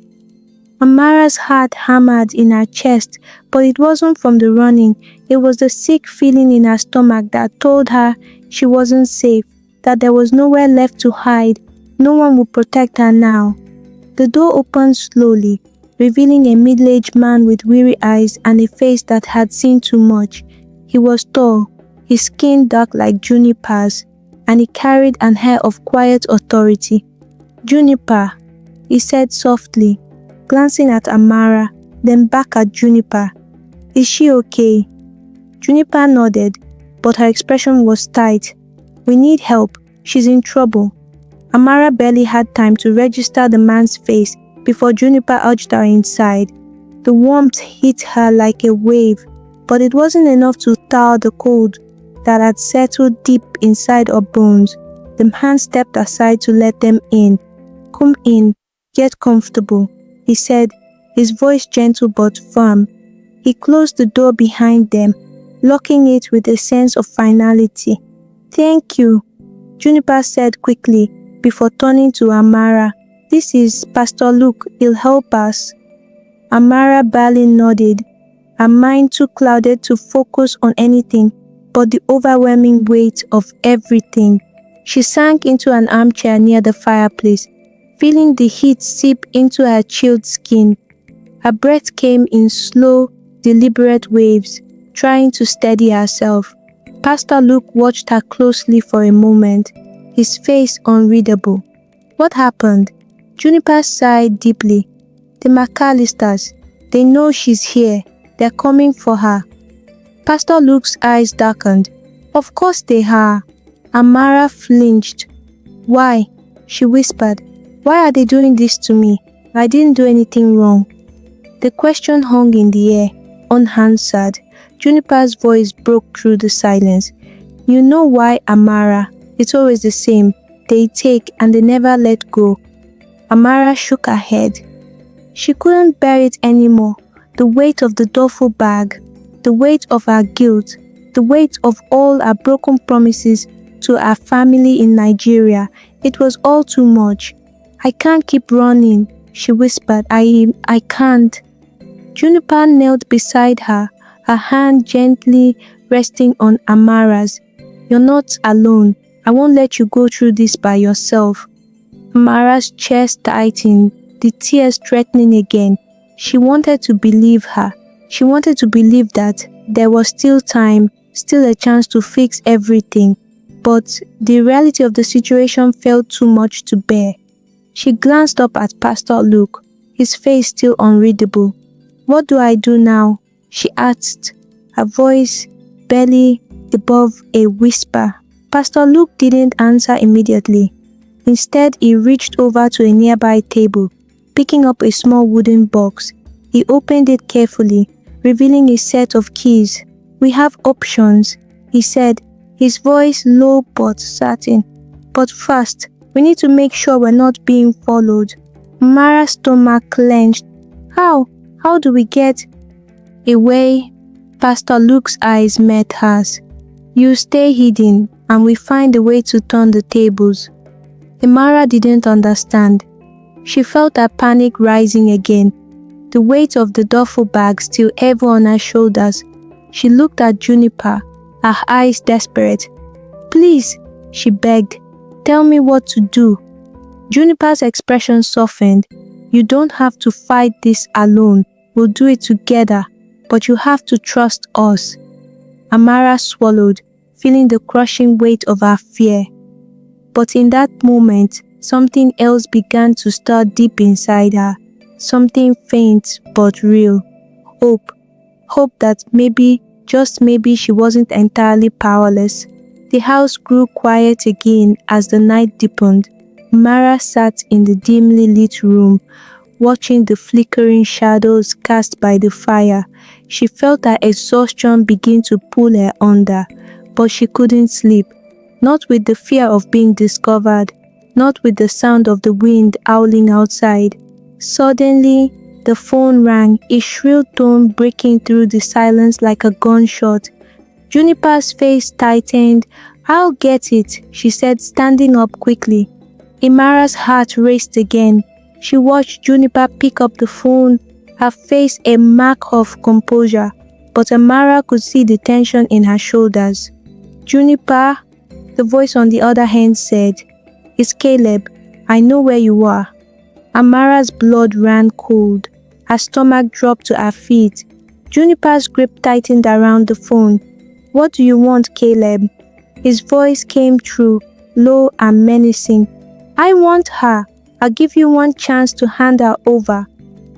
Amara's heart hammered in her chest, but it wasn't from the running. It was the sick feeling in her stomach that told her she wasn't safe, that there was nowhere left to hide. No one would protect her now. The door opened slowly, revealing a middle-aged man with weary eyes and a face that had seen too much. He was tall, his skin dark like Juniper's, and he carried an air of quiet authority. "Juniper," he said softly, glancing at Amara, then back at Juniper. "Is she okay?" Juniper nodded, but her expression was tight. "We need help. She's in trouble." Amara barely had time to register the man's face before Juniper urged her inside. The warmth hit her like a wave, but it wasn't enough to thaw the cold that had settled deep inside her bones. The man stepped aside to let them in. "Come in, get comfortable," he said, his voice gentle but firm. He closed the door behind them, locking it with a sense of finality. "Thank you," Juniper said quickly before turning to Amara. "This is Pastor Luke. He'll help us." Amara barely nodded, her mind too clouded to focus on anything but the overwhelming weight of everything. She sank into an armchair near the fireplace, feeling the heat seep into her chilled skin. Her breath came in slow, deliberate waves, trying to steady herself. Pastor Luke watched her closely for a moment, his face unreadable. "What happened?" Juniper sighed deeply. "The McAllisters. They know she's here. They're coming for her." Pastor Luke's eyes darkened. "Of course they are." Amara flinched. "Why?" she whispered. "Why are they doing this to me? I didn't do anything wrong." The question hung in the air, unanswered. Juniper's voice broke through the silence. "You know why, Amara? It's always the same. They take and they never let go." Amara shook her head. She couldn't bear it anymore. The weight of the duffel bag, the weight of her guilt, the weight of all her broken promises to her family in Nigeria. It was all too much. "I can't keep running," she whispered. I can't." Juniper knelt beside her, her hand gently resting on Amara's. "You're not alone. I won't let you go through this by yourself." Amara's chest tightened, the tears threatening again. She wanted to believe her. She wanted to believe that there was still time, still a chance to fix everything. But the reality of the situation felt too much to bear. She glanced up at Pastor Luke, his face still unreadable. "What do I do now?" she asked, her voice barely above a whisper. Pastor Luke didn't answer immediately. Instead, he reached over to a nearby table, picking up a small wooden box. He opened it carefully, revealing a set of keys. "We have options," he said, his voice low but certain. "But first, we need to make sure we're not being followed." Amara's stomach clenched. How? How do we get away?" Pastor Luke's eyes met hers. "You stay hidden, and we find a way to turn the tables." Amara didn't understand. She felt her panic rising again, the weight of the duffel bag still heavy on her shoulders. She looked at Juniper, her eyes desperate. "Please," she begged, "tell me what to do." Juniper's expression softened. "You don't have to fight this alone. We'll do it together, but you have to trust us." Amara swallowed, feeling the crushing weight of her fear. But in that moment, something else began to stir deep inside her. Something faint but real. Hope. Hope that maybe, just maybe, she wasn't entirely powerless. The house grew quiet again as the night deepened. Amara sat in the dimly lit room, watching the flickering shadows cast by the fire. She felt her exhaustion begin to pull her under, but she couldn't sleep. Not with the fear of being discovered, not with the sound of the wind howling outside. Suddenly, the phone rang, a shrill tone breaking through the silence like a gunshot. Juniper's face tightened, "I'll get it," she said, standing up quickly. Amara's heart raced again. She watched Juniper pick up the phone, her face a mark of composure, but Amara could see the tension in her shoulders. "Juniper," the voice on the other hand said. "It's Caleb. I know where you are." Amara's blood ran cold. Her stomach dropped to her feet. Juniper's grip tightened around the phone. "What do you want, Caleb?" His voice came through, low and menacing. "I want her. I'll give you one chance to hand her over."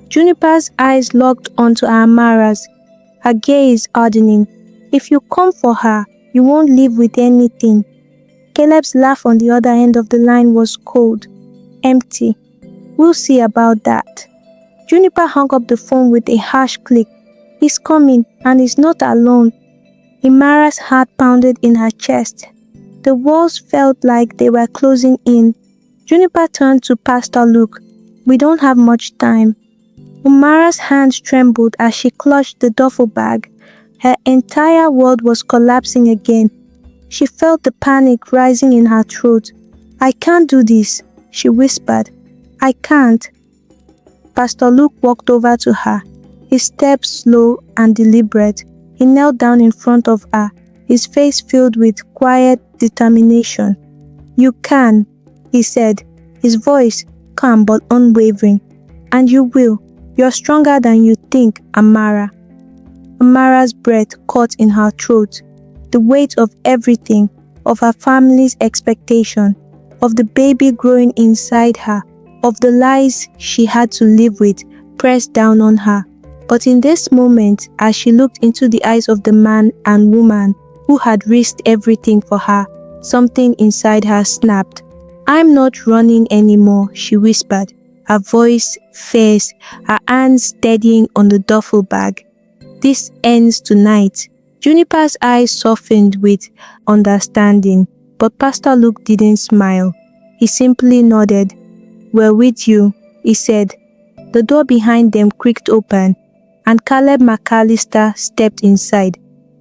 Juniper's eyes locked onto Amara's, her gaze hardening. "If you come for her, you won't leave with anything." Caleb's laugh on the other end of the line was cold, empty. "We'll see about that." Juniper hung up the phone with a harsh click. "He's coming, and he's not alone." Amara's heart pounded in her chest. The walls felt like they were closing in. Juniper turned to Pastor Luke. "We don't have much time." Amara's hands trembled as she clutched the duffel bag. Her entire world was collapsing again. She felt the panic rising in her throat. "I can't do this," she whispered. "I can't." Pastor Luke walked over to her, his steps slow and deliberate. He knelt down in front of her, his face filled with quiet determination. "You can," he said, his voice calm but unwavering. "And you will. You're stronger than you think, Amara." Amara's breath caught in her throat. The weight of everything, of her family's expectation, of the baby growing inside her, of the lies she had to live with, pressed down on her. But in this moment, as she looked into the eyes of the man and woman who had risked everything for her, something inside her snapped. "I'm not running anymore," she whispered, her voice fierce, her hands steadying on the duffel bag. "This ends tonight." Juniper's eyes softened with understanding, but Pastor Luke didn't smile. He simply nodded. "We're with you," he said. The door behind them creaked open, and Caleb McAllister stepped inside.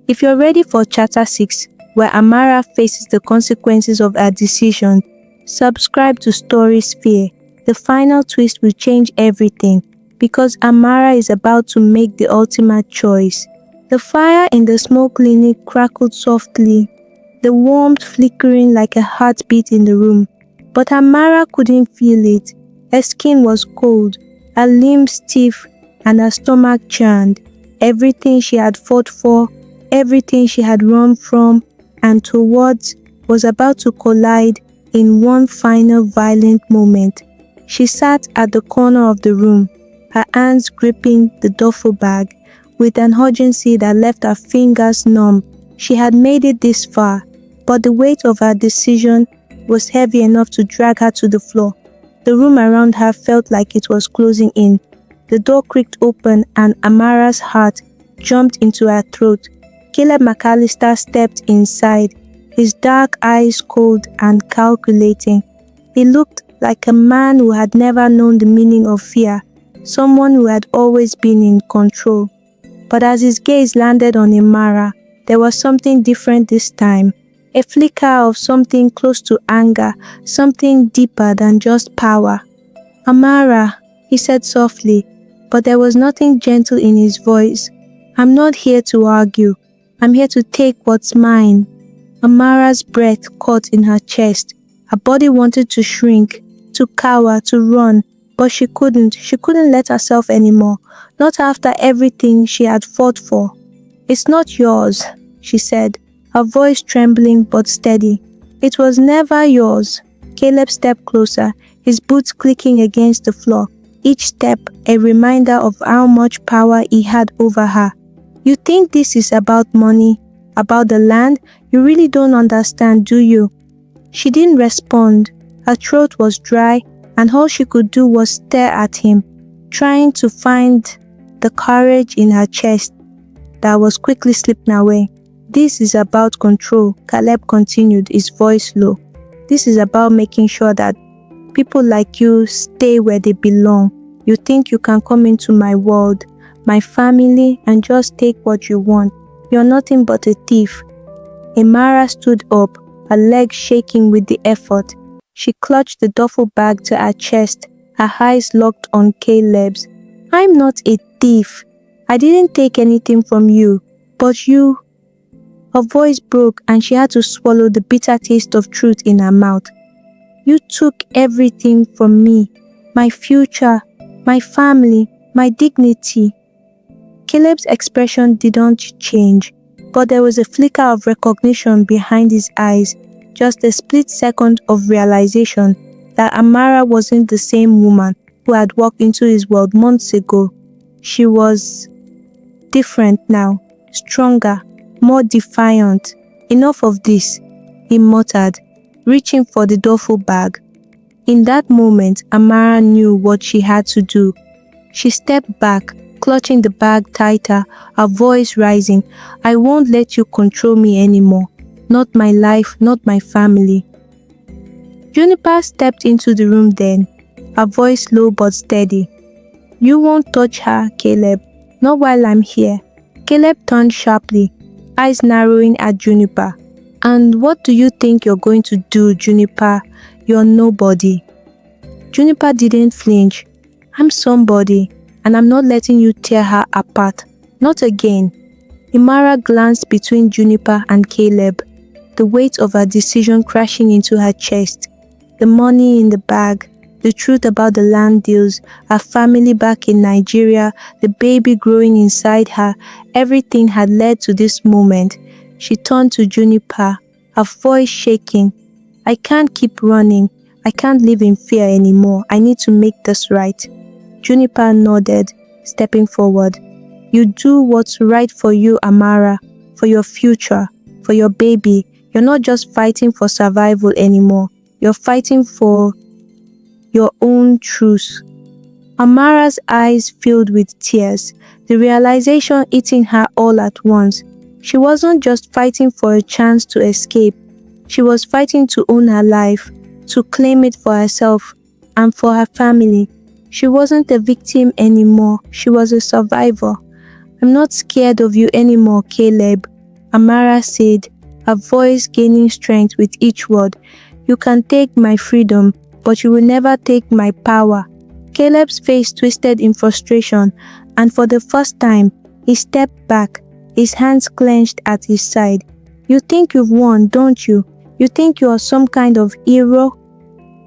If you're ready for Chapter 6, where Amara faces the consequences of her decision, subscribe to Story Sphere. The final twist will change everything, because Amara is about to make the ultimate choice. The fire in the small clinic crackled softly, the warmth flickering like a heartbeat in the room. But Amara couldn't feel it. Her skin was cold, her limbs stiff, and her stomach churned. Everything she had fought for, everything she had run from and towards was about to collide in one final violent moment. She sat at the corner of the room, her hands gripping the duffel bag, with an urgency that left her fingers numb. She had made it this far, but the weight of her decision was heavy enough to drag her to the floor. The room around her felt like it was closing in. The door creaked open and Amara's heart jumped into her throat. Caleb McAllister stepped inside, his dark eyes cold and calculating. He looked like a man who had never known the meaning of fear, someone who had always been in control. But as his gaze landed on Amara, there was something different this time. A flicker of something close to anger, something deeper than just power. "Amara," he said softly, but there was nothing gentle in his voice. "I'm not here to argue. I'm here to take what's mine." Amara's breath caught in her chest. Her body wanted to shrink, to cower, to run, but she couldn't. She couldn't let herself anymore, not after everything she had fought for. "It's not yours," she said, her voice trembling but steady. "It was never yours." Caleb stepped closer, his boots clicking against the floor, each step a reminder of how much power he had over her. "You think this is about money, about the land? You really don't understand, do you?" She didn't respond. Her throat was dry, and all she could do was stare at him, trying to find the courage in her chest that was quickly slipping away. "This is about control," Caleb continued, his voice low. "This is about making sure that people like you stay where they belong. You think you can come into my world, my family, and just take what you want. You're nothing but a thief." Amara stood up, her legs shaking with the effort. She clutched the duffel bag to her chest, her eyes locked on Caleb's. "I'm not a thief. I didn't take anything from you, but you..." Her voice broke and she had to swallow the bitter taste of truth in her mouth. "You took everything from me. My future, my family, my dignity." Caleb's expression didn't change, but there was a flicker of recognition behind his eyes, just a split second of realization that Amara wasn't the same woman who had walked into his world months ago. She was different now, stronger, more defiant. "Enough of this," he muttered, reaching for the duffel bag. In that moment, Amara knew what she had to do. She stepped back, clutching the bag tighter, her voice rising. "I won't let you control me anymore. Not my life, not my family." Juniper stepped into the room then, her voice low but steady. "You won't touch her, Caleb. Not while I'm here." Caleb turned sharply, eyes narrowing at Juniper. "And what do you think you're going to do, Juniper? You're nobody." Juniper didn't flinch. "I'm somebody, and I'm not letting you tear her apart. Not again." Amara glanced between Juniper and Caleb, the weight of her decision crashing into her chest. The money in the bag, the truth about the land deals, her family back in Nigeria, the baby growing inside her, everything had led to this moment. She turned to Juniper, her voice shaking. "I can't keep running. I can't live in fear anymore. I need to make this right." Juniper nodded, stepping forward. "You do what's right for you, Amara, for your future, for your baby. You're not just fighting for survival anymore. You're fighting for your own truth." Amara's eyes filled with tears, the realization hitting her all at once. She wasn't just fighting for a chance to escape. She was fighting to own her life, to claim it for herself and for her family. She wasn't a victim anymore. She was a survivor. "I'm not scared of you anymore, Caleb," Amara said, her voice gaining strength with each word. "You can take my freedom, but you will never take my power." Caleb's face twisted in frustration, and for the first time, he stepped back, his hands clenched at his side. "You think you've won, don't you? You think you are some kind of hero?"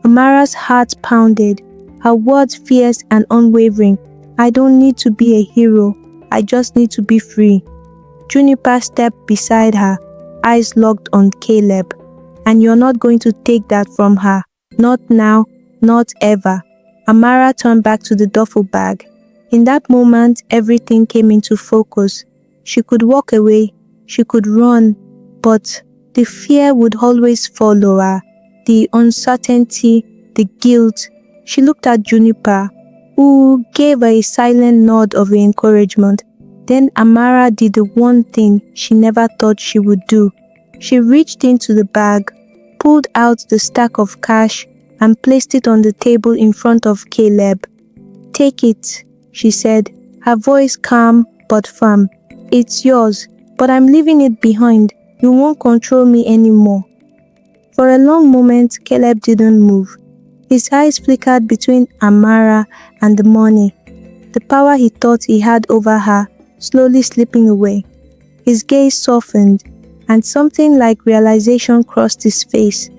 Amara's heart pounded, her words fierce and unwavering. "I don't need to be a hero. I just need to be free." Juniper stepped beside her, eyes locked on Caleb. "And you're not going to take that from her. Not now, not ever." Amara turned back to the duffel bag. In that moment, everything came into focus. She could walk away, she could run, but the fear would always follow her, the uncertainty, the guilt. She looked at Juniper, who gave her a silent nod of encouragement. Then Amara did the one thing she never thought she would do. She reached into the bag, pulled out the stack of cash, and placed it on the table in front of Caleb. "Take it," she said, her voice calm but firm. "It's yours, but I'm leaving it behind. You won't control me anymore." For a long moment, Caleb didn't move. His eyes flickered between Amara and the money, the power he thought he had over her slowly slipping away. His gaze softened, and something like realization crossed his face.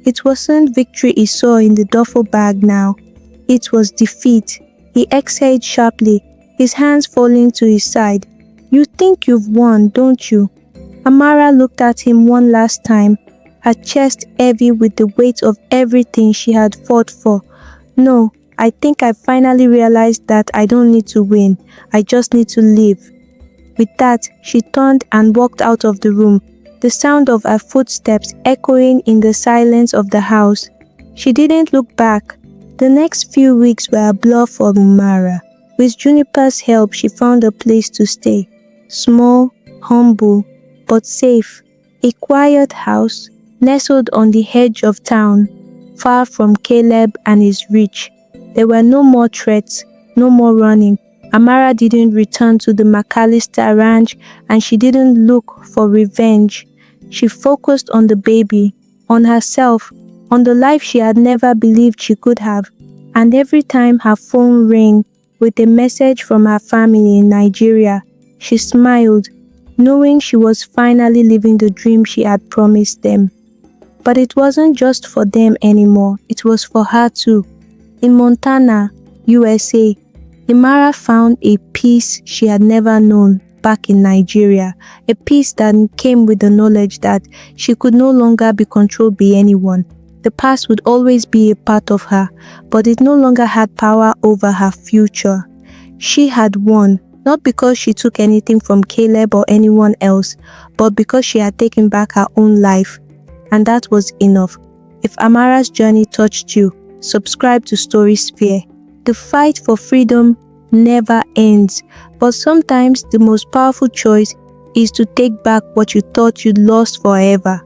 It wasn't victory he saw in the duffel bag now. It was defeat. He exhaled sharply, his hands falling to his side. "You think you've won, don't you?" Amara looked at him one last time, her chest heavy with the weight of everything she had fought for. "No, I think I finally realized that I don't need to win. I just need to live." With that, she turned and walked out of the room, the sound of her footsteps echoing in the silence of the house. She didn't look back. The next few weeks were a blur for Amara. With Juniper's help, she found a place to stay. Small, humble, but safe. A quiet house, nestled on the edge of town, far from Caleb and his reach. There were no more threats, no more running. Amara didn't return to the McAllister ranch, and she didn't look for revenge. She focused on the baby, on herself, on the life she had never believed she could have. And every time her phone rang with a message from her family in Nigeria, she smiled, knowing she was finally living the dream she had promised them. But it wasn't just for them anymore, it was for her too. In Montana, USA, Amara found a peace she had never known back in Nigeria, a peace that came with the knowledge that she could no longer be controlled by anyone. The past would always be a part of her, but it no longer had power over her future. She had won, not because she took anything from Caleb or anyone else, but because she had taken back her own life. And that was enough. If Amara's journey touched you, subscribe to Story Sphere. The fight for freedom never ends, but sometimes the most powerful choice is to take back what you thought you'd lost forever.